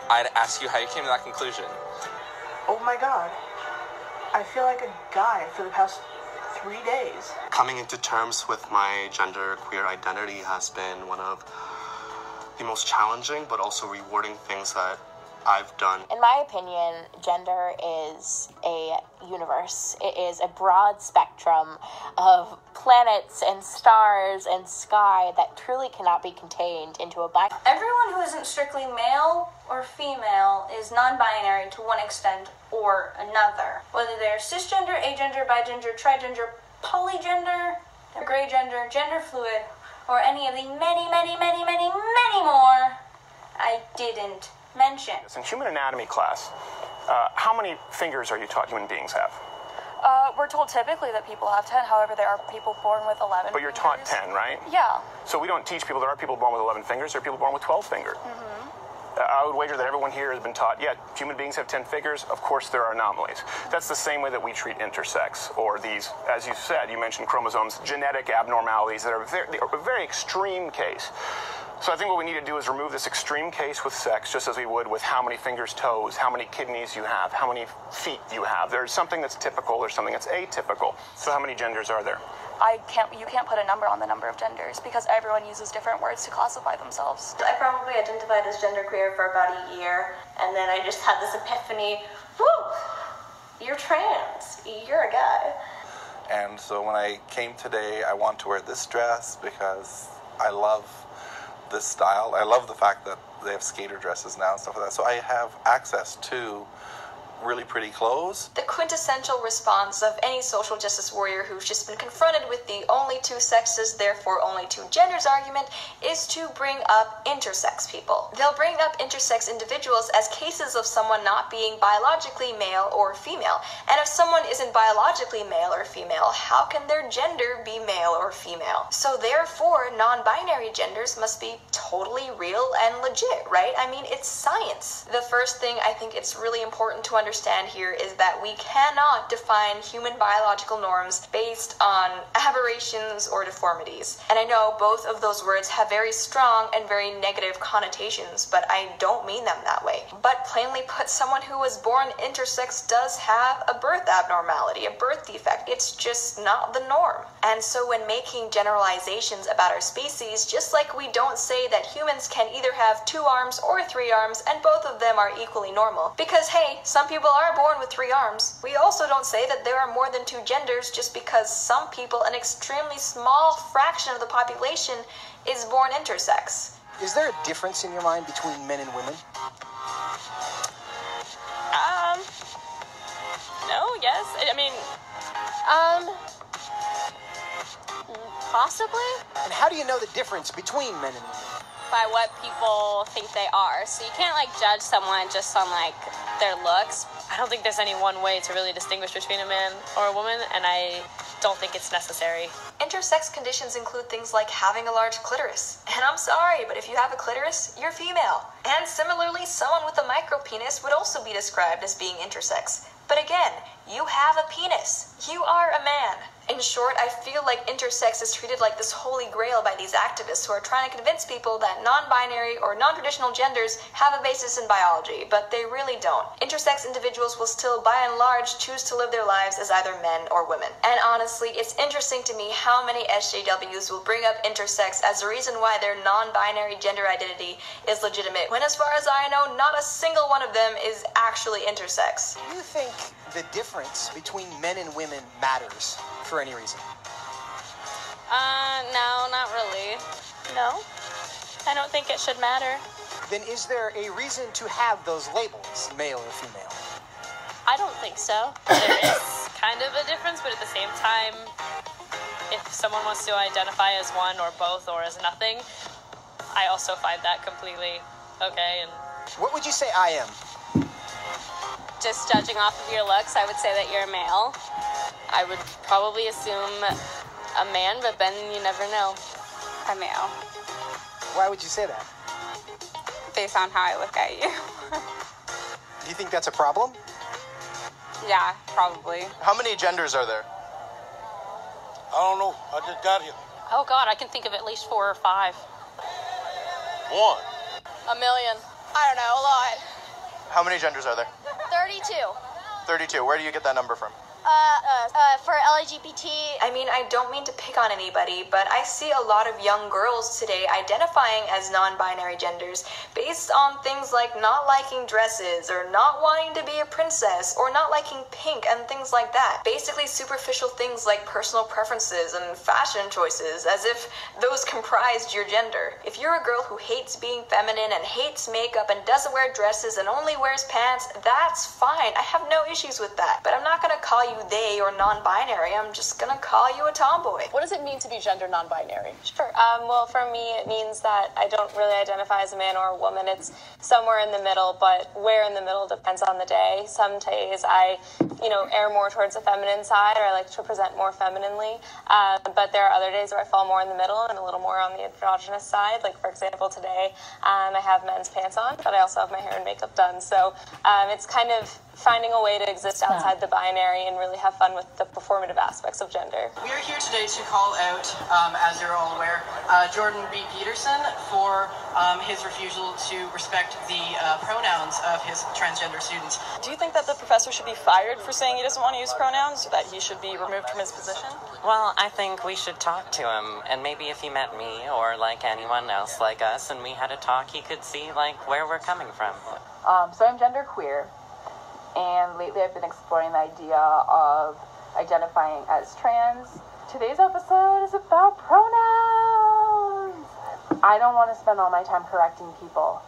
I'd ask you how you came to that conclusion.
Oh my God. I feel like a guy for the past 3 days.
Coming into terms with my gender queer identity has been one of the most challenging but also rewarding things that I've done.
In my opinion, gender is a universe. It is a broad spectrum of planets and stars and sky that truly cannot be contained into a binary.
Everyone who isn't strictly male or female is non-binary to one extent or another. Whether they're cisgender, agender, bigender, trigender, polygender, gray gender, gender fluid, or any of the many, many, many, many, many more I didn't mention.
In human anatomy class, how many fingers are you taught human beings have?
We're told typically that people have 10. However, there are people born with 11
But you're taught 10, right?
Yeah.
So we don't teach people there are people born with 11 fingers. There are people born with 12 fingers. I would wager that everyone here has been taught, yeah, human beings have 10 fingers. Of course, there are anomalies. That's the same way that we treat intersex, or these, as you said, you mentioned chromosomes, genetic abnormalities that are a very extreme case. So I think what we need to do is remove this extreme case with sex, just as we would with how many fingers, toes, how many kidneys you have, how many feet you have. There's something that's typical, there's something that's atypical. So how many genders are there?
You can't put a number on the number of genders because everyone uses different words to classify themselves.
I probably identified as genderqueer for about a year, and then I just had this epiphany, whoo, you're trans, you're a guy.
And so when I came today, I want to wear this dress because I love this style. I love the fact that they have skater dresses now and stuff like that. So I have access to really pretty clothes.
The quintessential response of any social justice warrior who's just been confronted with the only two sexes, therefore only two genders argument is to bring up intersex people. They'll bring up intersex individuals as cases of someone not being biologically male or female. And if someone isn't biologically male or female, how can their gender be male or female? So therefore, non-binary genders must be totally real and legit, right? I mean, it's science. The first thing I think it's really important to understand here is that we cannot define human biological norms based on aberrations or deformities. And I know both of those words have very strong and very negative connotations, but I don't mean them that way. But plainly put, someone who was born intersex does have a birth abnormality, a birth defect. It's just not the norm. And so when making generalizations about our species, just like we don't say that humans can either have 2 arms or 3 arms and both of them are equally normal, because hey, some people are born with 3 arms. We also don't say that there are more than 2 genders just because some people, an extremely small fraction of the population, is born intersex.
Is there a difference in your mind between men and women?
No, yes. I mean,
possibly?
And how do you know the difference between men and women?
By what people think they are. So you can't like judge someone just on like their looks.
I don't think there's any one way to really distinguish between a man or a woman, and I don't think it's necessary.
Intersex conditions include things like having a large clitoris. And I'm sorry, but if you have a clitoris, you're female. And similarly, someone with a micropenis would also be described as being intersex. But again, you have a penis. You are a man. In short, I feel like intersex is treated like this holy grail by these activists who are trying to convince people that non-binary or non-traditional genders have a basis in biology, but they really don't. Intersex individuals will still, by and large, choose to live their lives as either men or women. And honestly, it's interesting to me how many SJWs will bring up intersex as a reason why their non-binary gender identity is legitimate, when as far as I know, not a single one of them is actually intersex.
Do you think the difference between men and women matters for any reason?
No, not really.
No, I don't think it should matter.
Then is there a reason to have those labels, male or female?
I don't think so. There is kind of a difference, but at the same time, if someone wants to identify as one or both or as nothing, I also find that completely okay. And
what would you say I am?
Just judging off of your looks, I would say that you're a male. I would probably assume a man, but then you never know. A male.
Why would you say that?
Based on how I look at you.
Do you think that's a problem?
Yeah, probably.
How many genders are there?
I don't know. I just got here.
Oh God, I can think of at least 4 or 5.
1.
A million. I don't know, a lot.
How many genders are there?
32.
32. Where do you get that number from?
for LGBT.
I mean, I don't mean to pick on anybody, but I see a lot of young girls today identifying as non-binary genders based on things like not liking dresses, or not wanting to be a princess, or not liking pink, and things like that. Basically superficial things like personal preferences and fashion choices, as if those comprised your gender. If you're a girl who hates being feminine and hates makeup and doesn't wear dresses and only wears pants, that's fine. I have no issues with that. But I'm not gonna call you they or non-binary. I'm just gonna call you a tomboy.
What does it mean to be gender non-binary?
Sure. Well, for me, it means that I don't really identify as a man or a woman. It's somewhere in the middle, but where in the middle depends on the day. Some days I, err more towards the feminine side, or I like to present more femininely. But there are other days where I fall more in the middle and a little more on the androgynous side. Like, for example, today I have men's pants on, but I also have my hair and makeup done. So it's kind of finding a way to exist outside the binary and really have fun with the performative aspects of gender.
We are here today to call out, as you're all aware, Jordan B. Peterson for his refusal to respect the pronouns of his transgender students.
Do you think that the professor should be fired for saying he doesn't want to use pronouns, or that he should be removed from his position?
Well, I think we should talk to him, and maybe if he met me or like anyone else like us and we had a talk, he could see where we're coming from.
So I'm genderqueer, and lately I've been exploring the idea of identifying as trans. Today's episode is about pronouns. I don't want to spend all my time correcting people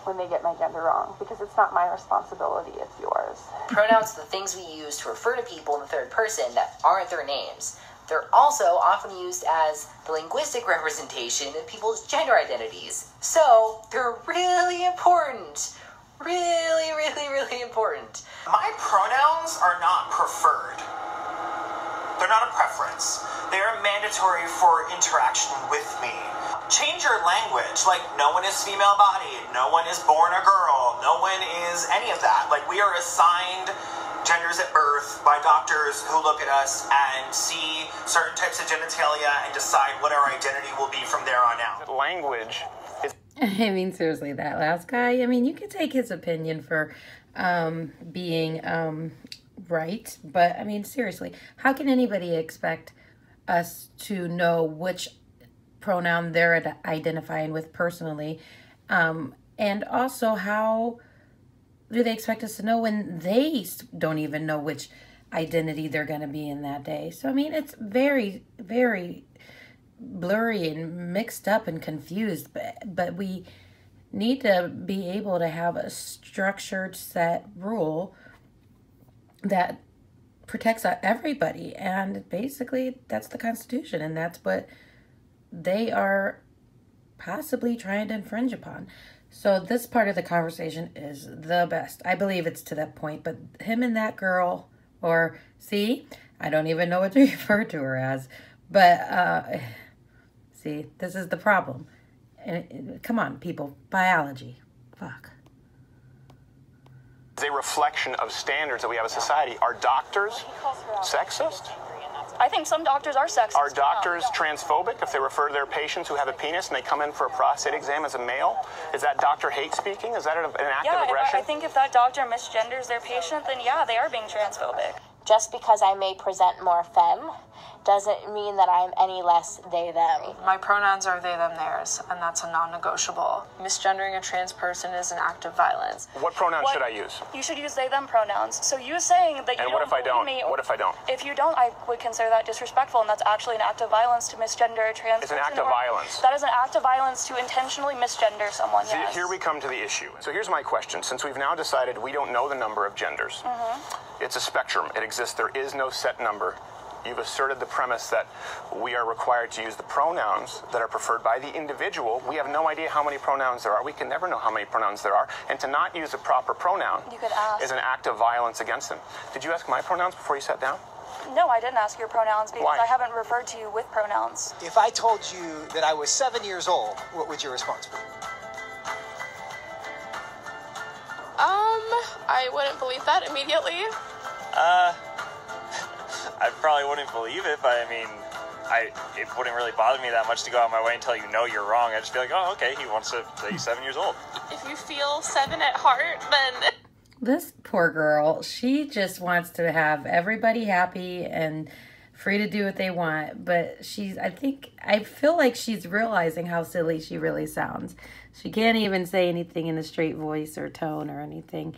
when they get my gender wrong, because it's not my responsibility, it's yours.
Pronouns are the things we use to refer to people in the third person that aren't their names. They're also often used as the linguistic representation of people's gender identities. So they're really important. Really, really, really important.
My pronouns are not preferred. They're not a preference. They are mandatory for interaction with me. Change your language. No one is female-bodied. No one is born a girl. No one is any of that. We are assigned genders at birth by doctors who look at us and see certain types of genitalia and decide what our identity will be from there on out.
Language is...
I mean, seriously, that last guy, I mean, you could take his opinion for being right, but I mean, seriously, how can anybody expect us to know which pronoun they're identifying with personally? And also, how do they expect us to know when they don't even know which identity they're going to be in that day? So, I mean, it's very, very blurry and mixed up and confused, but we need to be able to have a structured set rule that protects everybody, and basically that's the Constitution, and that's what they are possibly trying to infringe upon. So this part of the conversation is the best. I believe it's to that point, but him and that girl, or see, I don't even know what to refer to her as, but see, this is the problem. And come on, people, biology, fuck.
It's a reflection of standards that we have as a society. Are doctors sexist?
I think some doctors are sexist.
Are doctors transphobic if they refer to their patients who have a penis and they come in for a prostate exam as a male? Is that doctor hate speaking? Is that an act of aggression?
I think if that doctor misgenders their patient, then yeah, they are being transphobic.
Just because I may present more femme doesn't mean that I'm any less they, them.
My pronouns are they, them, theirs, and that's a non-negotiable. Misgendering a trans person is an act of violence.
What pronoun should I use?
You should use they, them pronouns. So you saying that you
what if I don't? What if I don't?
If you don't, I would consider that disrespectful, and that's actually an act of violence to misgender a trans person.
It's an act of violence.
That is an act of violence to intentionally misgender someone,
yes. Here we come to the issue. So here's my question. Since we've now decided we don't know the number of genders, it's a spectrum. It exists. There is no set number. You've asserted the premise that we are required to use the pronouns that are preferred by the individual. We have no idea how many pronouns there are. We can never know how many pronouns there are. And to not use a proper pronoun is an act of violence against them. Did you ask my pronouns before you sat down?
No, I didn't ask your pronouns because
Why?
I haven't referred to you with pronouns.
If I told you that I was 7 years old, what would your response be?
I wouldn't believe that immediately.
I probably wouldn't believe it, but I mean, it wouldn't really bother me that much to go out of my way and tell you, no, you're wrong. I'd just be like, oh, okay, he wants to say he's 7 years old.
If you feel 7 at heart, then...
This poor girl, she just wants to have everybody happy and free to do what they want. But I feel like she's realizing how silly she really sounds. She can't even say anything in a straight voice or tone or anything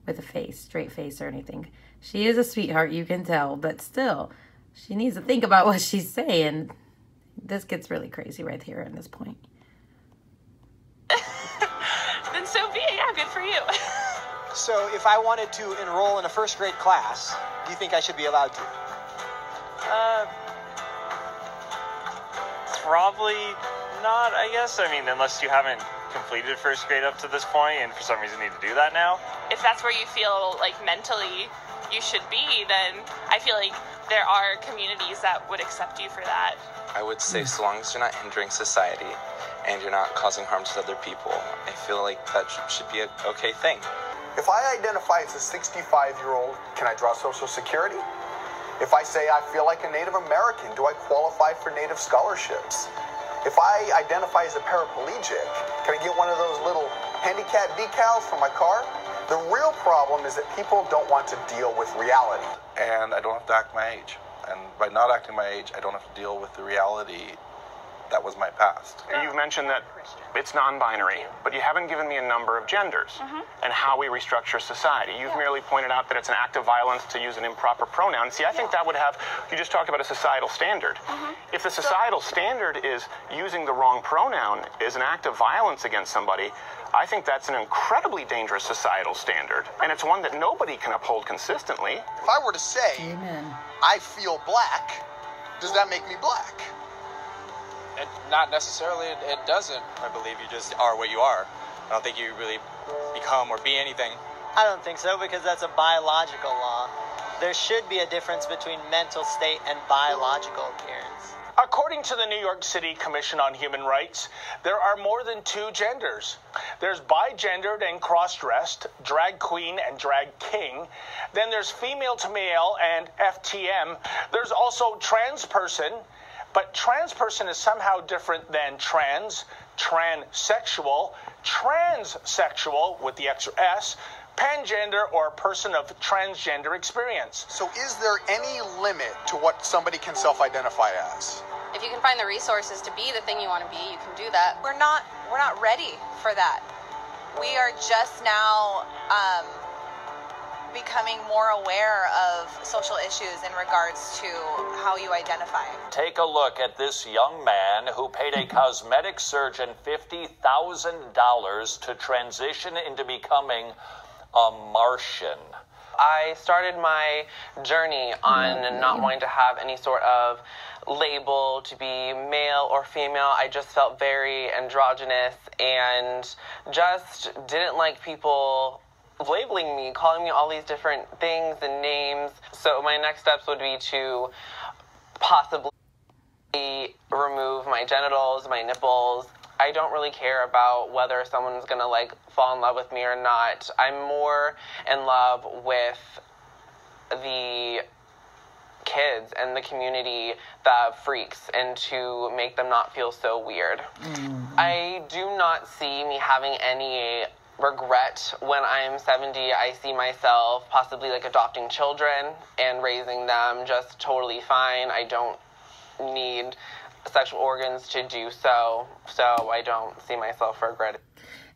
with a straight face or anything. She is a sweetheart, you can tell, but still, she needs to think about what she's saying. This gets really crazy right here at this point.
Then so be it. Yeah, good for you.
So if I wanted to enroll in a first grade class, do you think I should be allowed to?
Probably not, I guess. I mean, unless you haven't completed first grade up to this point and for some reason need to do that now.
If that's where you feel like mentally you should be, then I feel like there are communities that would accept you for that.
I would say so long as you're not hindering society and you're not causing harm to other people, I feel like that should be an okay thing.
If I identify as a 65-year-old, can I draw Social Security? If I say I feel like a Native American, do I qualify for Native scholarships? If I identify as a paraplegic, can I get one of those little handicap decals for my car? The real problem is that people don't want to deal with reality.
And I don't have to act my age. And by not acting my age, I don't have to deal with the reality that was my past.
You've mentioned that it's non-binary, but you haven't given me a number of genders and how we restructure society. You've merely pointed out that it's an act of violence to use an improper pronoun. See, I think that would have, you just talked about a societal standard. If the societal standard is using the wrong pronoun is an act of violence against somebody, I think that's an incredibly dangerous societal standard, and it's one that nobody can uphold consistently.
If I were to say, I feel black, does that make me black?
Not necessarily, it doesn't. I believe you just are what you are. I don't think you really become or be anything.
I don't think so, because that's a biological law. There should be a difference between mental state and biological appearance.
According to the New York City Commission on Human Rights, there are more than 2 genders. There's bigendered and cross-dressed, drag queen and drag king. Then there's female to male and FTM. There's also trans person. But trans person is somehow different than transsexual, transsexual with the extra S, pangender, or person of transgender experience.
So is there any limit to what somebody can self-identify as?
If you can find the resources to be the thing you want to be, you can do that. We're not ready for that. We are just now becoming more aware of social issues in regards to how you identify.
Take a look at this young man who paid a cosmetic surgeon $50,000 to transition into becoming a Martian.
I started my journey on not wanting to have any sort of label to be male or female. I just felt very androgynous and just didn't like people labeling me, calling me all these different things and names. So my next steps would be to possibly remove my genitals, my nipples. I don't really care about whether someone's gonna fall in love with me or not. I'm more in love with the kids and the community that freaks and to make them not feel so weird. I do not see me having any regret when I'm 70. I see myself possibly adopting children and raising them just totally fine. I don't need sexual organs to do so I don't see myself regretting.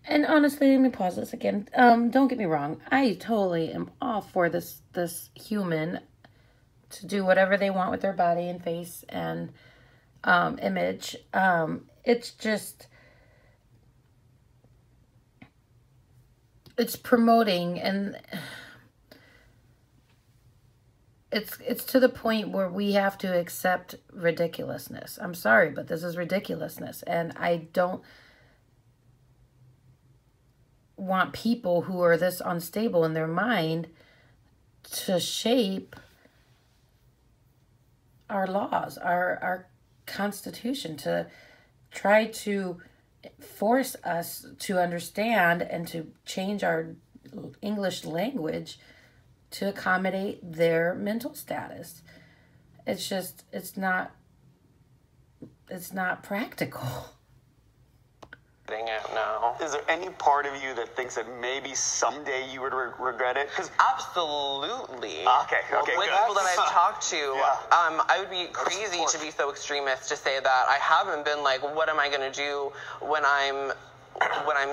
And honestly, let me pause this again. Don't get me wrong. I totally am all for this human to do whatever they want with their body and face and image. It's just, it's promoting, and it's to the point where we have to accept ridiculousness. I'm sorry, but this is ridiculousness. And I don't want people who are this unstable in their mind to shape our laws, our Constitution, to try to force us to understand and to change our English language to accommodate their mental status. It's just, it's not practical.
No.
Is there any part of you that thinks that maybe someday you would regret it?
Absolutely.
Okay,
With
good.
people that I've talked to,
Yeah.
I would be crazy to be so extremist to say that. I haven't been like, what am I going to do when I'm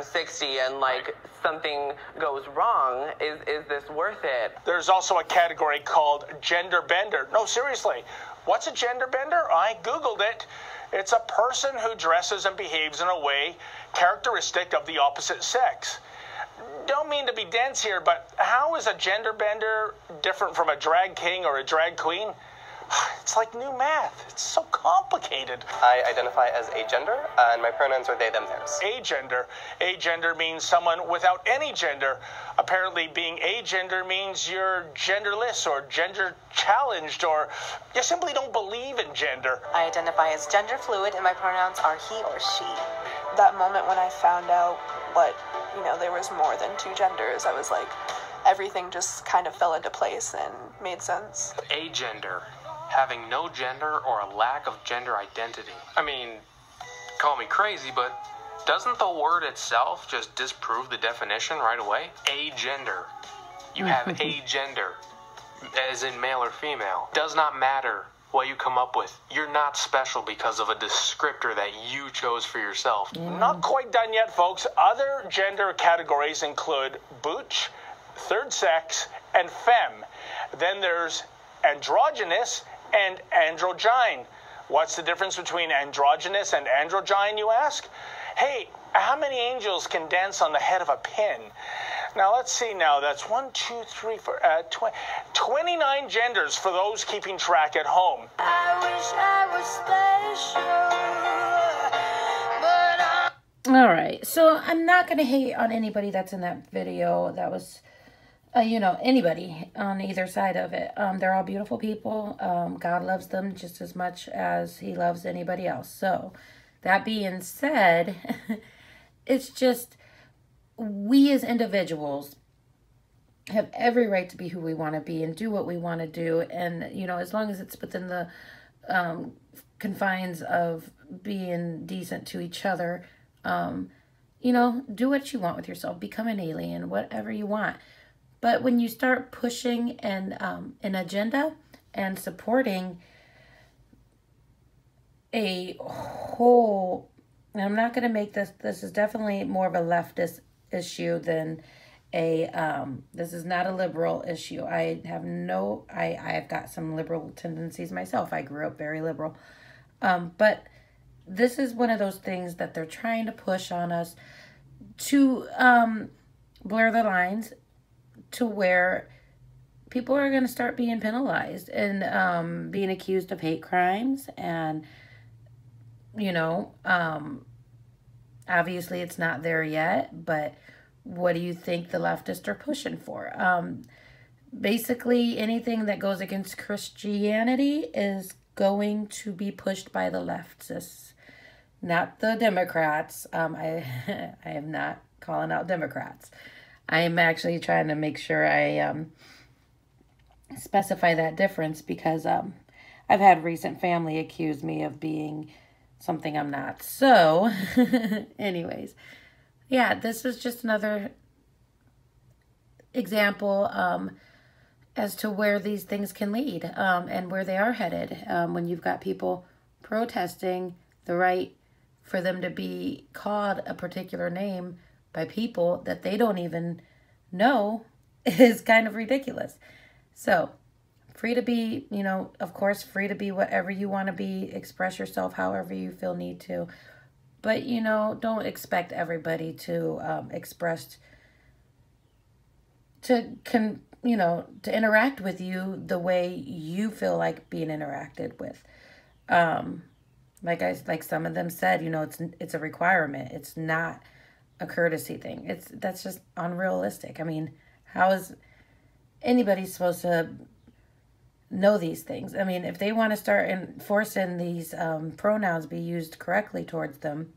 60 and like something goes wrong? Is this worth it?
There's also a category called gender bender. No, seriously. What's a gender bender? I Googled it. It's a person who dresses and behaves in a way characteristic of the opposite sex. Don't mean to be dense here, but how is a gender bender different from a drag king or a drag queen? It's like new math. It's so complicated.
I identify as agender, and my pronouns are they, them, theirs.
Agender. Agender means someone without any gender. Apparently being agender means you're genderless or gender challenged, or you simply don't believe in gender.
I identify as gender fluid, and my pronouns are he or she. That moment when I found out there was more than two genders, I was like, everything just kind of fell into place and made sense.
Agender. Having no gender or a lack of gender identity. I mean, call me crazy, but doesn't the word itself just disprove the definition right away? Agender. You have a gender, as in male or female. Does not matter what you come up with. You're not special because of a descriptor that you chose for yourself.
Not quite done yet, folks. Other gender categories include butch, third sex, and femme. Then there's androgynous and androgyne. What's the difference between androgynous and androgyne, you ask? Hey, how many angels can dance on the head of a pin? Now, let's see now. That's 1, 2, 3, 4, 29 genders for those keeping track at home.
I wish I was special, but all right, so I'm not going to hate on anybody that's in that video. That was... anybody on either side of it. They're all beautiful people. God loves them just as much as he loves anybody else. So, that being said, it's just, we as individuals have every right to be who we want to be and do what we want to do. And, as long as it's within the confines of being decent to each other, do what you want with yourself. Become an alien, whatever you want. But when you start pushing an agenda and supporting a whole, and I'm not going to make this is definitely more of a leftist issue than this is not a liberal issue. I've got some liberal tendencies myself. I grew up very liberal. But this is one of those things that they're trying to push on us to blur the lines, to where people are going to start being penalized and being accused of hate crimes. And, obviously it's not there yet, but what do you think the leftists are pushing for? Basically, anything that goes against Christianity is going to be pushed by the leftists, not the Democrats. I am not calling out Democrats. I am actually trying to make sure I specify that difference, because I've had recent family accuse me of being something I'm not. So, anyways, yeah, this is just another example as to where these things can lead and where they are headed. When you've got people protesting the right for them to be called a particular name by people that they don't even know is kind of ridiculous. So, free to be, of course, free to be whatever you want to be, express yourself however you feel need to. But, don't expect everybody to to interact with you the way you feel like being interacted with. Like some of them said, it's a requirement. It's not a courtesy thing. That's just unrealistic. I mean, how is anybody supposed to know these things? I mean, if they want to start enforcing these pronouns be used correctly towards them,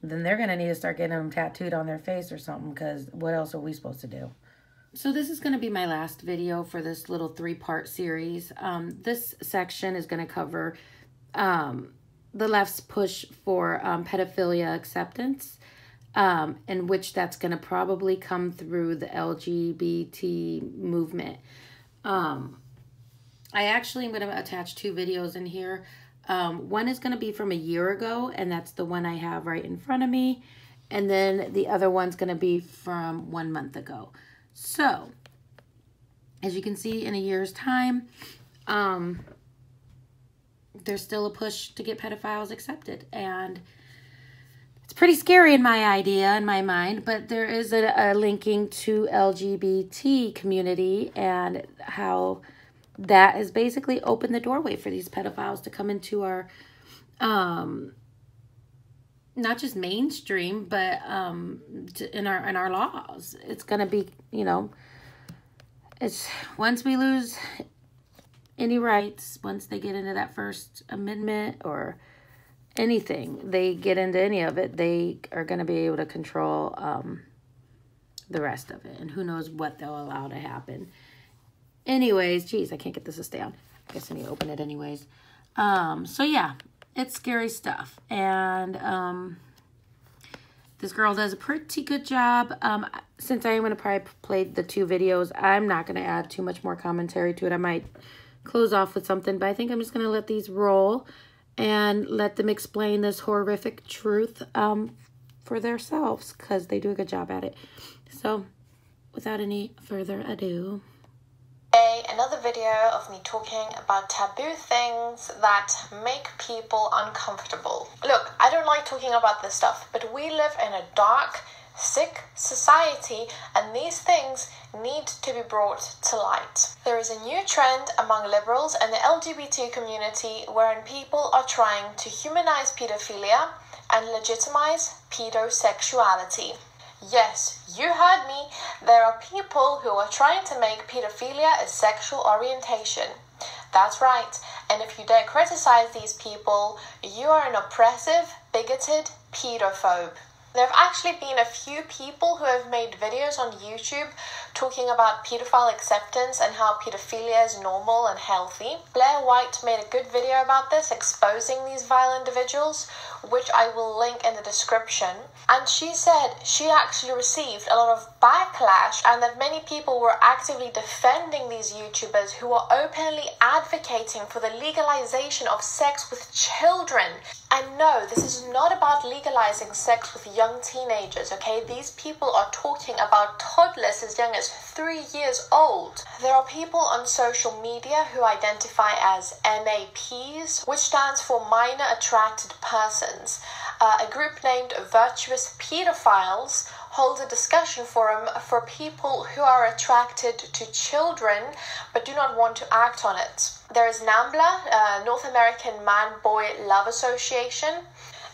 then they're going to need to start getting them tattooed on their face or something, because what else are we supposed to do? So this is going to be my last video for this little 3-part series. This section is going to cover the left's push for pedophilia acceptance. in which that's going to probably come through the LGBT movement. I actually am going to attach 2 videos in here. One is going to be from a year ago, and that's the one I have right in front of me. And then the other one's going to be from 1 month ago. So, as you can see, in a year's time, there's still a push to get pedophiles accepted. And it's pretty scary in my mind, but there is a linking to LGBT community and how that has basically opened the doorway for these pedophiles to come into our, not just mainstream, but in our laws. It's going to be, you know, it's once we lose any rights, once they get into that First Amendment or anything, they get into any of it, they are going to be able to control the rest of it. And who knows what they'll allow to happen. Anyways, geez, I can't get this to stay on. I guess I need to open it anyways. So yeah, it's scary stuff. And this girl does a pretty good job. Since I am going to probably play the 2 videos, I'm not going to add too much more commentary to it. I might close off with something, but I think I'm just going to let these roll and let them explain this horrific truth for themselves, because they do a good job at it. So, without any further ado.
Another video of me talking about taboo things that make people uncomfortable. Look, I don't like talking about this stuff, but we live in a dark, sick society, and these things need to be brought to light. There is a new trend among liberals and the LGBT community wherein people are trying to humanize pedophilia and legitimize pedosexuality. Yes, you heard me. There are people who are trying to make pedophilia a sexual orientation. That's right. And if you dare criticize these people, you are an oppressive, bigoted pedophobe. There have actually been a few people who have made videos on YouTube talking about pedophile acceptance and how pedophilia is normal and healthy. Blair White made a good video about this, exposing these vile individuals, which I will link in the description. And she said she actually received a lot of backlash and that many people were actively defending these YouTubers who are openly advocating for the legalization of sex with children. And no, this is not about legalizing sex with young teenagers, okay? These people are talking about toddlers as young as 3 years old. There are people on social media who identify as MAPs, which stands for Minor Attracted Persons. A group named Virtuous Pedophiles holds a discussion forum for people who are attracted to children but do not want to act on it. There is NAMBLA, North American Man-Boy Love Association.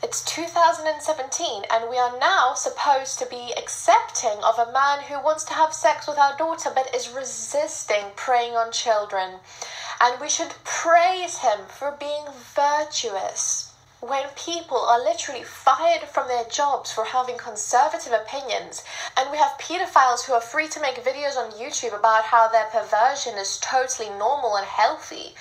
It's 2017 and we are now supposed to be accepting of a man who wants to have sex with our daughter but is resisting preying on children. And we should praise him for being virtuous. When people are literally fired from their jobs for having conservative opinions, and we have pedophiles who are free to make videos on YouTube about how their perversion is totally normal and healthy.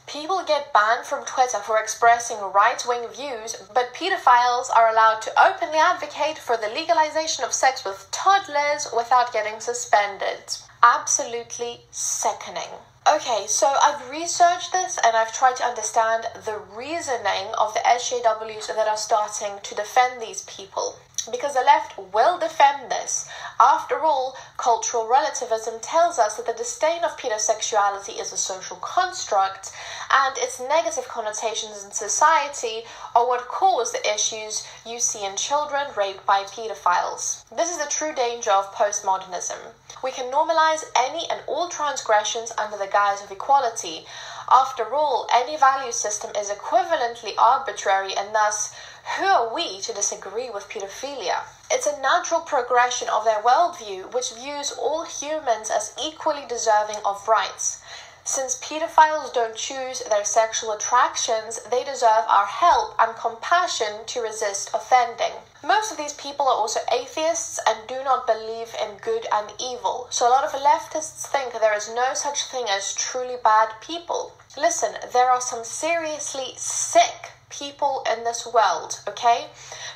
People get banned from Twitter for expressing right-wing views, but pedophiles are allowed to openly advocate for the legalization of sex with toddlers without getting suspended. Absolutely sickening. Okay, so I've researched this and I've tried to understand the reasoning of the SJWs that are starting to defend these people. Because the left will defend this. After all, cultural relativism tells us that the disdain of pedosexuality is a social construct, and its negative connotations in society are what cause the issues you see in children raped by pedophiles. This is the true danger of postmodernism. We can normalize any and all transgressions under the guise of equality. After all, any value system is equivalently arbitrary, and thus, who are we to disagree with pedophilia? It's a natural progression of their worldview, which views all humans as equally deserving of rights. Since pedophiles don't choose their sexual attractions, they deserve our help and compassion to resist offending. Most of these people are also atheists and do not believe in good and evil. So a lot of leftists think there is no such thing as truly bad people. Listen, there are some seriously sick people in this world, okay?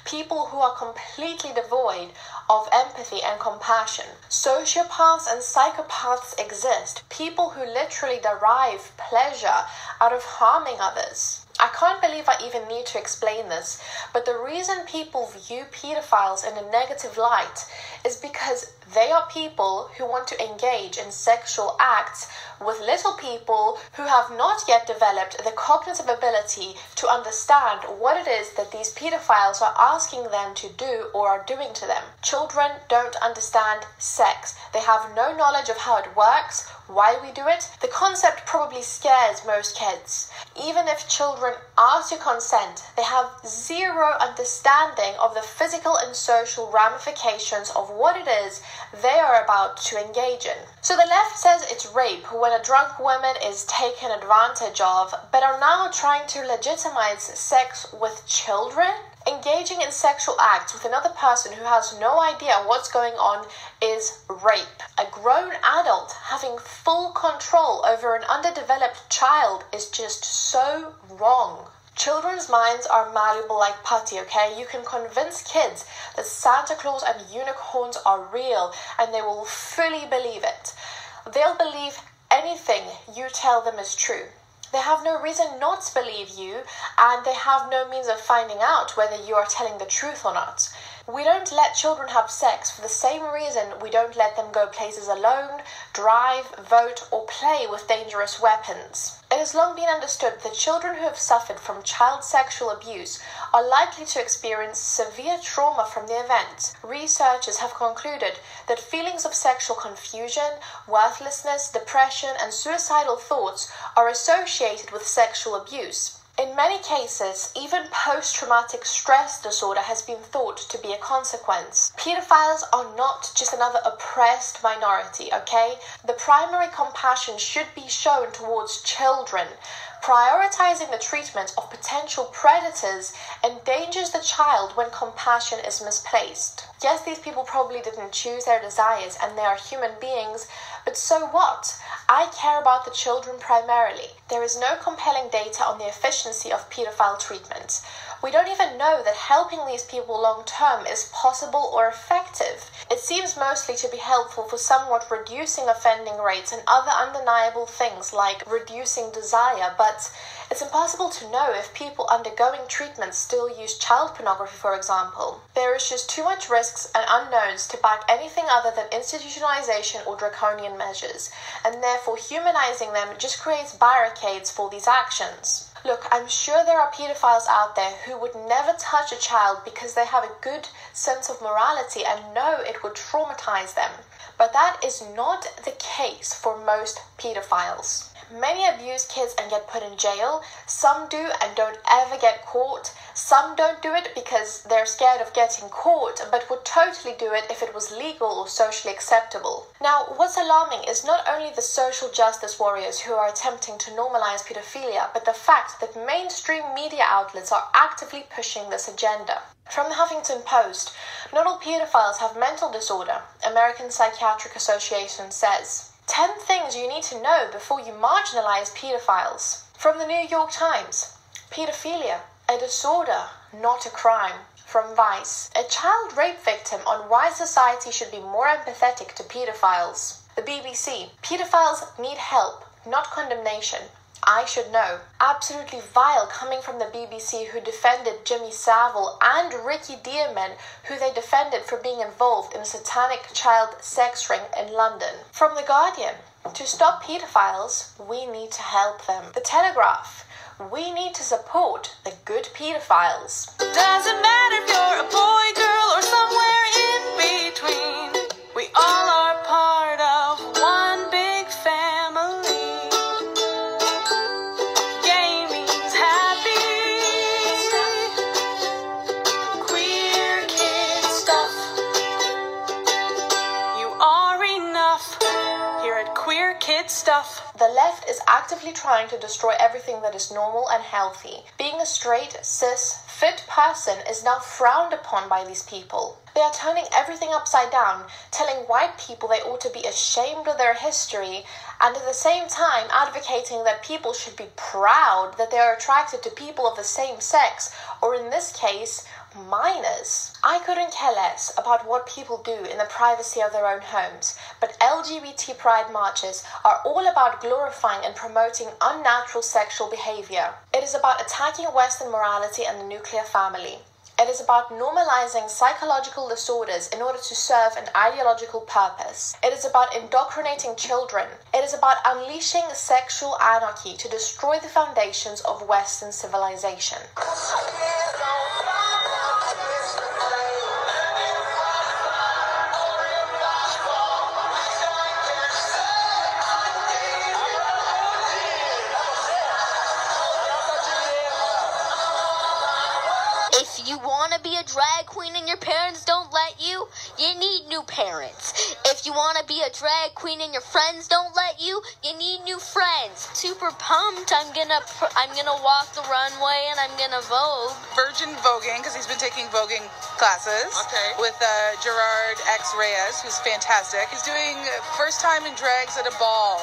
people who are completely devoid of empathy and compassion. Sociopaths and psychopaths exist, people who literally derive pleasure out of harming others. I can't believe I even need to explain this, but the reason people view pedophiles in a negative light is because they are people who want to engage in sexual acts with little people who have not yet developed the cognitive ability to understand what it is that these pedophiles are asking them to do or are doing to them. Children don't understand sex. They have no knowledge of how it works, why we do it. The concept probably scares most kids. Even if children are to consent, they have zero understanding of the physical and social ramifications of what it is they are about to engage in. So the left says it's rape when a drunk woman is taken advantage of, but are now trying to legitimize sex with children? Engaging in sexual acts with another person who has no idea what's going on is rape. A grown adult having full control over an underdeveloped child is just so wrong. Children's minds are malleable like putty, okay? You can convince kids that Santa Claus and unicorns are real and they will fully believe it. They'll believe anything you tell them is true. They have no reason not to believe you, and they have no means of finding out whether you are telling the truth or not. We don't let children have sex for the same reason we don't let them go places alone, drive, vote, or play with dangerous weapons. It has long been understood that children who have suffered from child sexual abuse are likely to experience severe trauma from the event. Researchers have concluded that feelings of sexual confusion, worthlessness, depression, and suicidal thoughts are associated with sexual abuse. In many cases, even post-traumatic stress disorder has been thought to be a consequence. Pedophiles are not just another oppressed minority, okay? The primary compassion should be shown towards children. Prioritizing the treatment of potential predators endangers the child when compassion is misplaced. Yes, these people probably didn't choose their desires and they are human beings, but so what? I care about the children primarily. There is no compelling data on the efficiency of pedophile treatment. We don't even know that helping these people long term is possible or effective. It seems mostly to be helpful for somewhat reducing offending rates and other undeniable things like reducing desire, but it's impossible to know if people undergoing treatment still use child pornography, for example. There is just too much risks and unknowns to back anything other than institutionalization or draconian measures, and therefore humanizing them just creates barricades for these actions. Look, I'm sure there are pedophiles out there who would never touch a child because they have a good sense of morality and know it would traumatize them. But that is not the case for most pedophiles. Many abuse kids and get put in jail. Some do and don't ever get caught. Some don't do it because they're scared of getting caught, but would totally do it if it was legal or socially acceptable. Now, what's alarming is not only the social justice warriors who are attempting to normalize pedophilia, but the fact that mainstream media outlets are actively pushing this agenda. From the Huffington Post, not all pedophiles have mental disorder, American Psychiatric Association says. 10 things you need to know before you marginalize pedophiles. From the New York Times, pedophilia, a disorder, not a crime. From Vice, a child rape victim on why society should be more empathetic to pedophiles. The BBC, pedophiles need help, not condemnation. I should know. Absolutely vile coming from the BBC, who defended Jimmy Savile, and Ricky Dearman, who they defended for being involved in a satanic child sex ring in London. From The Guardian, to stop pedophiles, we need to help them. The Telegraph, we need to support the good pedophiles.
Doesn't matter if you're a boy, girl, or somewhere in between. We all are part of one big family. Kid stuff.
The left is actively trying to destroy everything that is normal and healthy. Being a straight, cis, fit person is now frowned upon by these people. They are turning everything upside down, telling white people they ought to be ashamed of their history, and at the same time advocating that people should be proud that they are attracted to people of the same sex, or in this case, minors. I couldn't care less about what people do in the privacy of their own homes, but LGBT pride marches are all about glorifying and promoting unnatural sexual behavior. It is about attacking Western morality and the nuclear family. It is about normalizing psychological disorders in order to serve an ideological purpose. It is about indoctrinating children. It is about unleashing sexual anarchy to destroy the foundations of Western civilization.
If you want to be a drag queen and your parents don't let you, you need new parents. If you want to be a drag queen and your friends don't let you, you need new friends. Super pumped. I'm gonna walk the runway and I'm gonna vogue.
Virgin voguing, because he's been taking voguing classes with Gerard X Reyes, who's fantastic. He's doing first time in drags at a ball.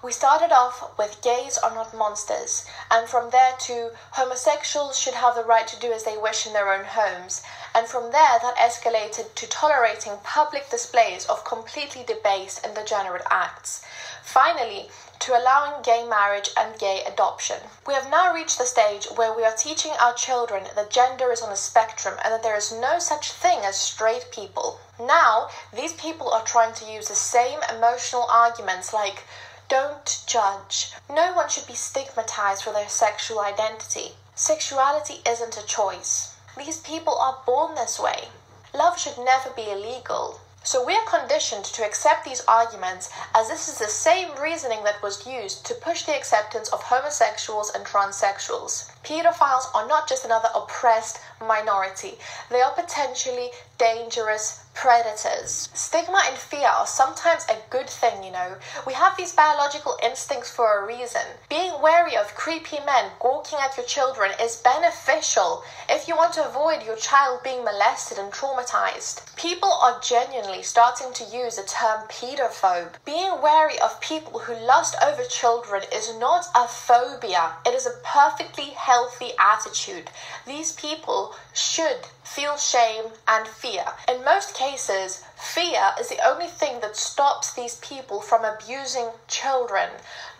We started off with gays are not monsters, and from there to homosexuals should have the right to do as they wish in their own homes, and from there that escalated to tolerating public displays of completely debased and degenerate acts. Finally, to allowing gay marriage and gay adoption. We have now reached the stage where we are teaching our children that gender is on a spectrum and that there is no such thing as straight people. Now, these people are trying to use the same emotional arguments like, don't judge. No one should be stigmatized for their sexual identity. Sexuality isn't a choice. These people are born this way. Love should never be illegal. So we are conditioned to accept these arguments as this is the same reasoning that was used to push the acceptance of homosexuals and transsexuals. Pedophiles are not just another oppressed minority. They are potentially dangerous predators. Stigma and fear are sometimes a good thing, you know. We have these biological instincts for a reason. Being wary of creepy men gawking at your children is beneficial if you want to avoid your child being molested and traumatized. People are genuinely starting to use the term pedophobe. Being wary of people who lust over children is not a phobia. It is a perfectly healthy attitude. These people should feel shame and fear. In most cases, fear is the only thing that stops these people from abusing children,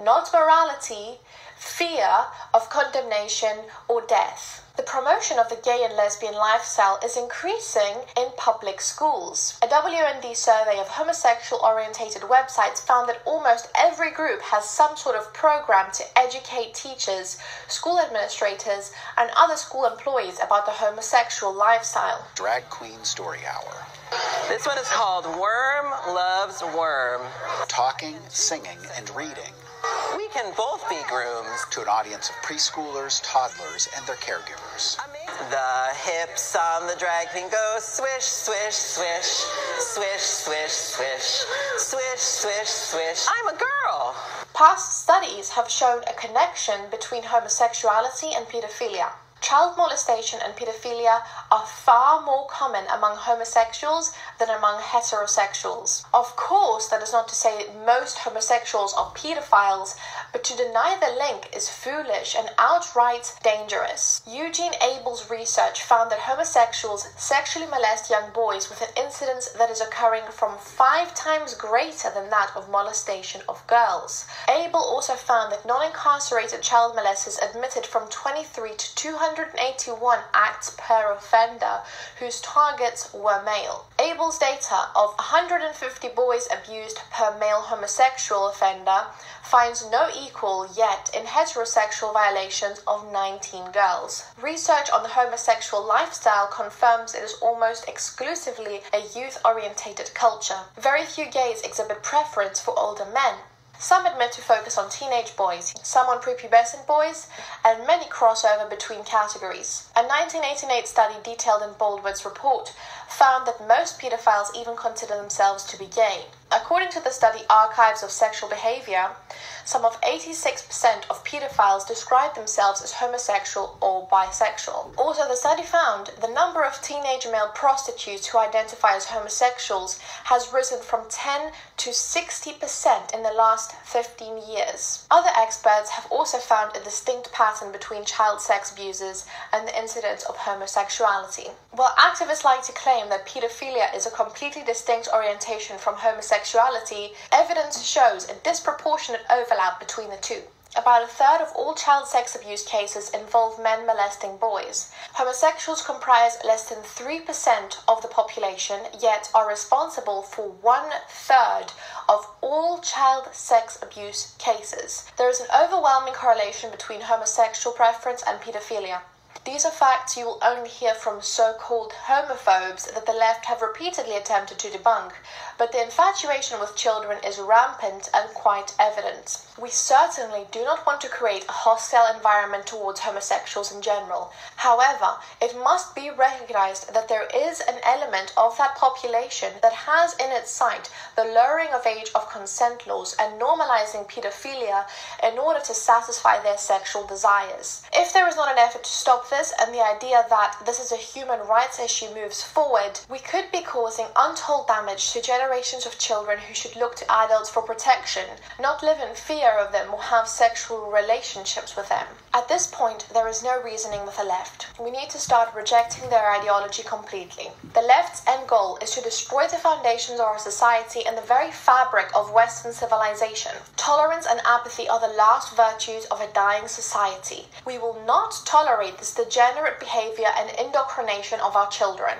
not morality, fear of condemnation or death. The promotion of the gay and lesbian lifestyle is increasing in public schools. A WND survey of homosexual-orientated websites found that almost every group has some sort of program to educate teachers, school administrators, and other school employees about the homosexual lifestyle.
Drag Queen Story Hour.
This one is called Worm Loves Worm.
Talking, singing, and reading.
We can both be grooms.
To an audience of preschoolers, toddlers, and their caregivers.
The hips on the drag queen go swish, swish, swish, swish, swish, swish, swish, swish, swish. I'm a girl.
Past studies have shown a connection between homosexuality and pedophilia. Child molestation and pedophilia are far more common among homosexuals than among heterosexuals. Of course, that is not to say that most homosexuals are pedophiles, but to deny the link is foolish and outright dangerous. Eugene Abel's research found that homosexuals sexually molest young boys with an incidence that is occurring from 5 times greater than that of molestation of girls. Abel also found that non-incarcerated child molesters admitted from 23 to 281 acts per offender, whose targets were male. Abel's data of 150 boys abused per male homosexual offender finds no equal yet in heterosexual violations of 19 girls. Research on the homosexual lifestyle confirms it is almost exclusively a youth-orientated culture. Very few gays exhibit preference for older men. Some admit to focus on teenage boys, some on prepubescent boys, and many cross over between categories. A 1988 study detailed in Baldwin's report found that most pedophiles even consider themselves to be gay. According to the study Archives of Sexual Behavior, some of 86% of pedophiles describe themselves as homosexual or bisexual. Also, the study found the number of teenage male prostitutes who identify as homosexuals has risen from 10 to 60% in the last 15 years. Other experts have also found a distinct pattern between child sex abusers and the incidence of homosexuality. While activists like to claim that pedophilia is a completely distinct orientation from homosexuality, evidence shows a disproportionate overlap between the two. About a third of all child sex abuse cases involve men molesting boys. Homosexuals comprise less than 3% of the population, yet are responsible for 1/3 of all child sex abuse cases. There is an overwhelming correlation between homosexual preference and pedophilia. These are facts you will only hear from so-called homophobes that the left have repeatedly attempted to debunk, but the infatuation with children is rampant and quite evident. We certainly do not want to create a hostile environment towards homosexuals in general. However, it must be recognized that there is an element of that population that has in its sight the lowering of age of consent laws and normalizing pedophilia in order to satisfy their sexual desires. If there is not an effort to stop this and the idea that this is a human rights issue moves forward, we could be causing untold damage to generations of children who should look to adults for protection, not live in fear of them or have sexual relationships with them. At this point, there is no reasoning with the left. We need to start rejecting their ideology completely. The left's end goal is to destroy the foundations of our society and the very fabric of Western civilization. Tolerance and apathy are the last virtues of a dying society. We will not tolerate this degenerate behavior and indoctrination of our children.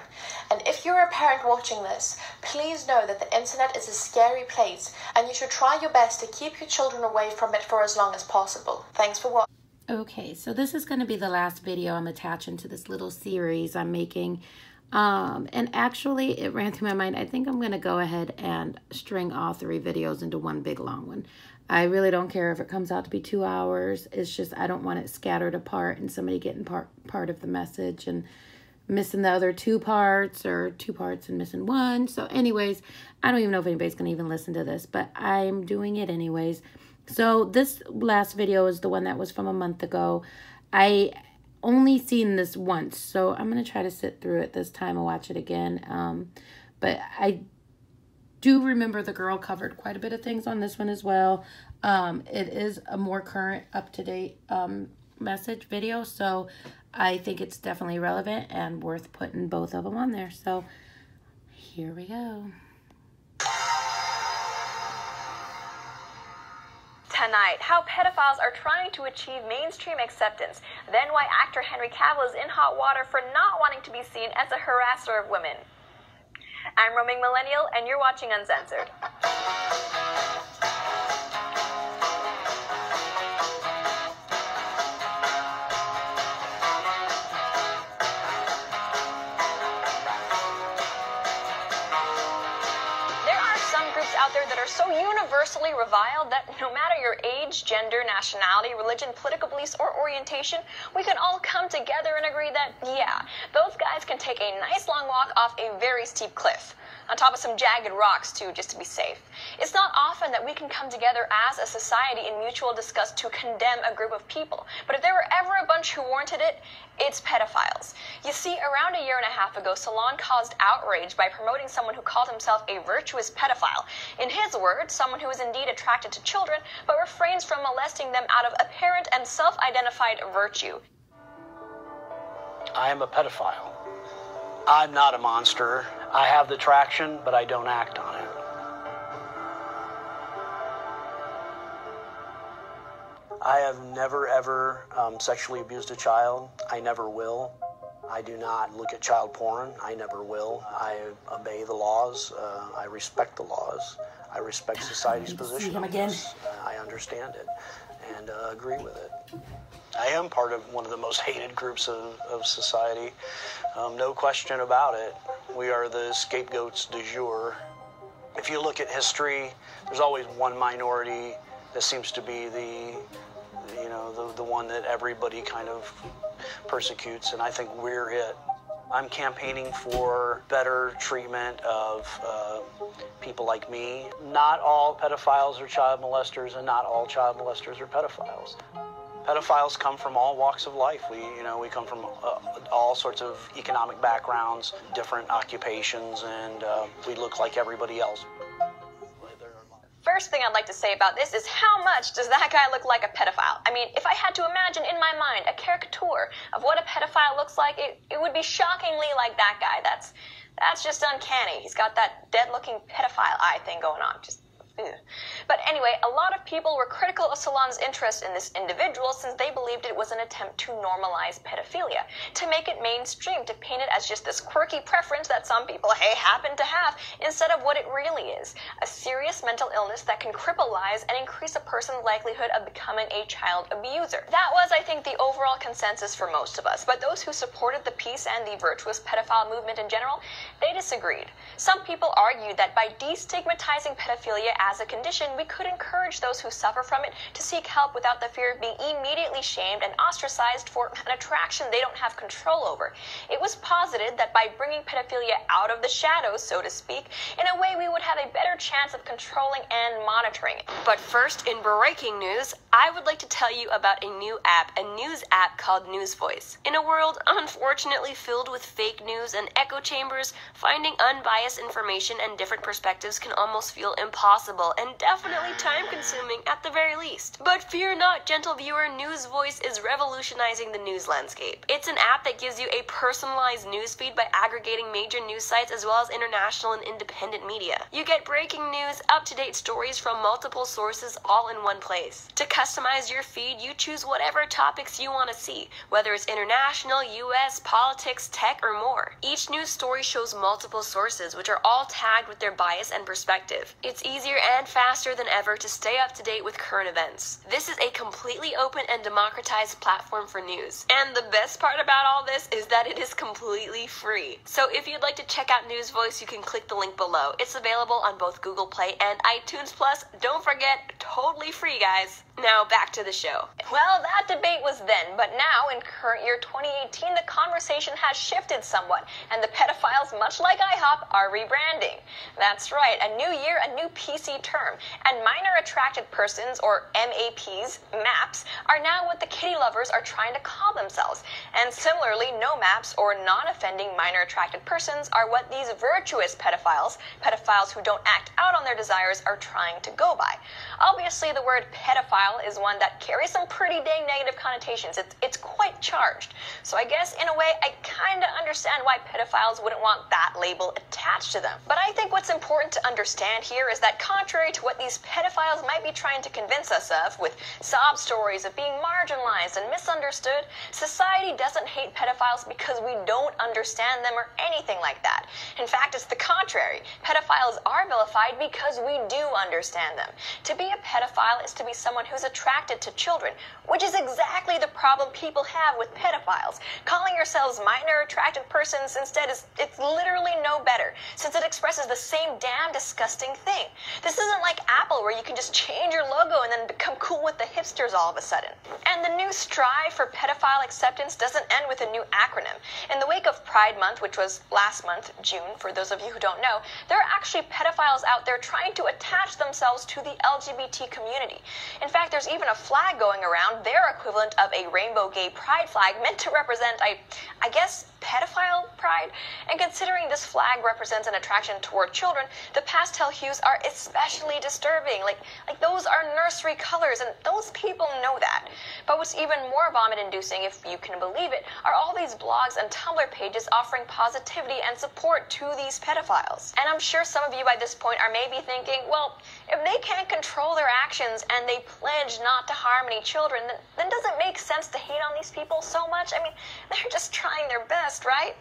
And if you're a parent watching this, please know that the internet is a scary place and you should try your best to keep your children away from it for as long as possible. Thanks for watching.
Okay, so this is going to be the last video I'm attaching to this little series I'm making. And actually, it ran through my mind. I think I'm going to go ahead and string all 3 videos into one big long one. I really don't care if it comes out to be 2 hours. It's just I don't want it scattered apart and somebody getting part of the message and missing the other 2 parts, or 2 parts and missing 1. So anyways, I don't even know if anybody's going to even listen to this, but I'm doing it anyways. So this last video is the one that was from a month ago. I only seen this once, so I'm going to try to sit through it this time and watch it again. But I do remember the girl covered quite a bit of things on this one as well. It is a more current, up-to-date message video, so I think it's definitely relevant and worth putting both of them on there. So here we go.
Tonight, how pedophiles are trying to achieve mainstream acceptance, then why actor Henry Cavill is in hot water for not wanting to be seen as a harasser of women. I'm Roaming Millennial, and you're watching Uncensored. Out there that are so universally reviled that no matter your age, gender, nationality, religion, political beliefs, or orientation, we can all come together and agree that, yeah, those guys can take a nice long walk off a very steep cliff, on top of some jagged rocks too, just to be safe. It's not often that we can come together as a society in mutual disgust to condemn a group of people, but if there were ever a bunch who warranted it, it's pedophiles. You see, around a year and a half ago, Salon caused outrage by promoting someone who called himself a virtuous pedophile. In his words, someone who is indeed attracted to children, but refrains from molesting them out of apparent and self-identified virtue.
I am a pedophile. I'm not a monster. I have the attraction, but I don't act on it. I have never, ever sexually abused a child. I never will. I do not look at child porn. I never will. I obey the laws. I respect the laws. I respect society's position on this. I understand it and agree with it. I am part of one of the most hated groups of society. No question about it. We are the scapegoats du jour. If you look at history, there's always one minority that seems to be the one that everybody kind of persecutes, and I think we're it. I'm campaigning for better treatment of people like me. Not all pedophiles are child molesters, and not all child molesters are pedophiles. Pedophiles come from all walks of life. We come from all sorts of economic backgrounds, different occupations, and we look like everybody else.
First thing I'd like to say about this is how much does that guy look like a pedophile? I mean, if I had to imagine in my mind a caricature of what a pedophile looks like, it would be shockingly like that guy. That's just uncanny. He's got that dead-looking pedophile eye thing going on. Just ugh. But anyway, a lot of people were critical of Salon's interest in this individual since they believed it was an attempt to normalize pedophilia, to make it mainstream, to paint it as just this quirky preference that some people, hey, happen to have, instead of what it really is, a serious mental illness that can cripple lives and increase a person's likelihood of becoming a child abuser. That was, I think, the overall consensus for most of us, but those who supported the peace and the virtuous pedophile movement in general, they disagreed. Some people argued that by destigmatizing pedophilia as a condition, we could encourage those who suffer from it to seek help without the fear of being immediately shamed and ostracized for an attraction they don't have control over. It was posited that by bringing pedophilia out of the shadows, so to speak, in a way we would have a better chance of controlling and monitoring it. But first, in breaking news, I would like to tell you about a new app, a news app called News Voice. In a world unfortunately filled with fake news and echo chambers, finding unbiased information and different perspectives can almost feel impossible and definitely time-consuming at the very least. But fear not, gentle viewer, News Voice is revolutionizing the news landscape. It's an app that gives you a personalized news feed by aggregating major news sites as well as international and independent media. You get breaking news, up-to-date stories from multiple sources all in one place. To customize your feed, you choose whatever topics you want to see, whether it's international, US, politics, tech, or more. Each news story shows multiple sources, which are all tagged with their bias and perspective. It's easier and faster than ever to stay up to date with current events. This is a completely open and democratized platform for news. And the best part about all this is that it is completely free. So if you'd like to check out News Voice, you can click the link below. It's available on both Google Play and iTunes Plus. Don't forget, totally free, guys. Now back to the show. Well, that debate was then, but now in current year 2018, the conversation has shifted somewhat, and the pedophiles, much like IHOP, are rebranding. That's right, a new year, a new PC term, and minor attracted persons, or MAPs, MAPs, are now what the kitty lovers are trying to call themselves. And similarly, no MAPs, or non-offending minor attracted persons, are what these virtuous pedophiles who don't act out on their desires, are trying to go by. Obviously, the word pedophile is one that carries some pretty dang negative connotations. It's quite charged. So I guess, in a way, I kind of understand why pedophiles wouldn't want that label attached to them. But I think what's important to understand here is that contrary to what these pedophiles might be trying to convince us of, with sob stories of being marginalized and misunderstood, society doesn't hate pedophiles because we don't understand them or anything like that. In fact, it's the contrary. Pedophiles are vilified because we do understand them. To be a pedophile is to be someone who's attracted to children, which is exactly the problem people have with pedophiles. Calling yourselves minor attracted persons instead it's literally no better, since it expresses the same damn disgusting thing. This isn't like Apple, where you can just change your logo and then become cool with the hipsters all of a sudden. And the new strive for pedophile acceptance doesn't end with a new acronym. In the wake of Pride Month, which was last month, June, for those of you who don't know, there are actually pedophiles out there trying to attach themselves to the LGBT community. In fact, there's even a flag going around, their equivalent of a rainbow gay pride flag, meant to represent, I guess, pedophile pride. And considering this flag represents an attraction toward children, the pastel hues are especially disturbing. Like those are nursery colors, and those people know that. But what's even more vomit-inducing, if you can believe it, are all these blogs and Tumblr pages offering positivity and support to these pedophiles. And I'm sure some of you by this point are maybe thinking, well, if they can't control their actions and they pledge not to harm any children, then does it make sense to hate on these people so much? I mean, they're just trying their best, right?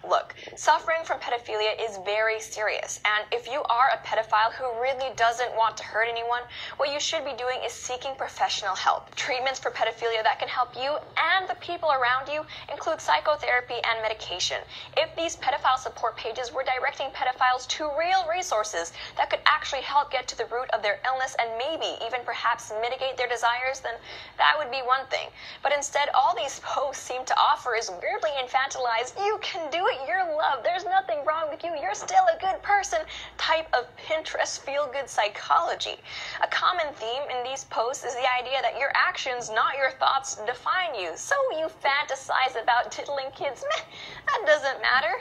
Look, suffering from pedophilia is very serious, and if you are a pedophile who really doesn't want to hurt anyone, what you should be doing is seeking professional help. Treatments for pedophilia that can help you and the people around you include psychotherapy and medication. If these pedophile support pages were directing pedophiles to real resources that could actually help get to the root of their illness and maybe even perhaps mitigate their desires, then that would be one thing. But instead, all these posts seem to offer is weirdly infantilized, you can do it you're loved, there's nothing wrong with you, you're still a good person type of Pinterest feel-good psychology. A common theme in these posts is the idea that your actions, not your thoughts, define you. So you fantasize about tickling kids. Meh, that doesn't matter.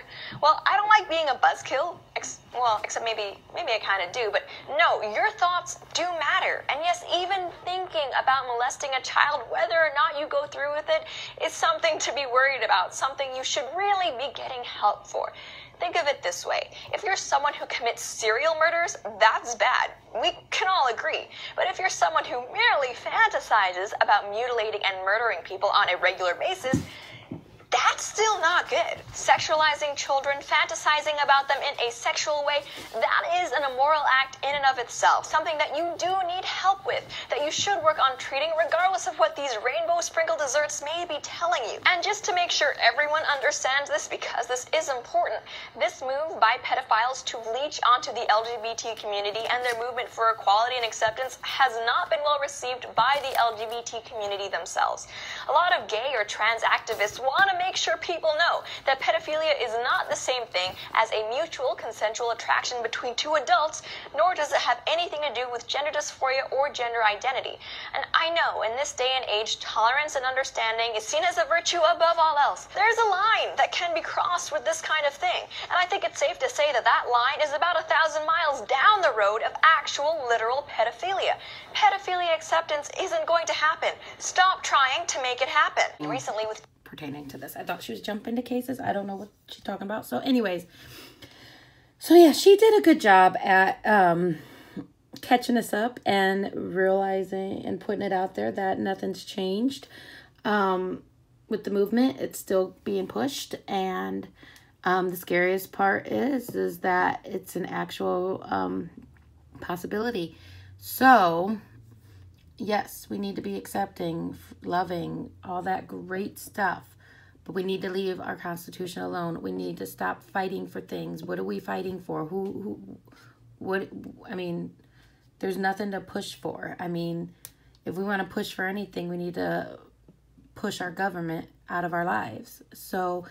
Well, I don't like being a buzzkill. Except maybe I kind of do, but no, your thoughts do matter. And yes, even thinking about molesting a child, whether or not you go through with it, is something to be worried about, something you should really be getting help for. Think of it this way. If you're someone who commits serial murders, that's bad. We can all agree. But if you're someone who merely fantasizes about mutilating and murdering people on a regular basis, that's still not good. Sexualizing children, fantasizing about them in a sexual way, that is an immoral act in and of itself. Something that you do need help with, that you should work on treating regardless of what these rainbow sprinkle desserts may be telling you. And just to make sure everyone understands this, because this is important, this move by pedophiles to leech onto the LGBT community and their movement for equality and acceptance has not been well received by the LGBT community themselves. A lot of gay or trans activists want to make sure people know that pedophilia is not the same thing as a mutual consensual attraction between two adults, nor does it have anything to do with gender dysphoria or gender identity. And I know in this day and age, tolerance and understanding is seen as a virtue above all else. There's a line that can be crossed with this kind of thing, and I think it's safe to say that that line is about 1,000 miles down the road of actual literal pedophilia. Pedophilia acceptance isn't going to happen. Stop trying to make it happen. Recently with
pertaining to this, I thought she was jumping to cases. I don't know what she's talking about. So anyways, so yeah, she did a good job at catching us up and realizing and putting it out there that nothing's changed with the movement. It's still being pushed, and the scariest part is that it's an actual possibility. So yes, we need to be accepting, loving, all that great stuff. But we need to leave our Constitution alone. We need to stop fighting for things. What are we fighting for? What? I mean, there's nothing to push for. I mean, if we want to push for anything, we need to push our government out of our lives. So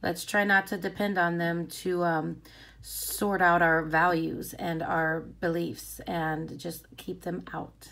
let's try not to depend on them to sort out our values and our beliefs, and just keep them out.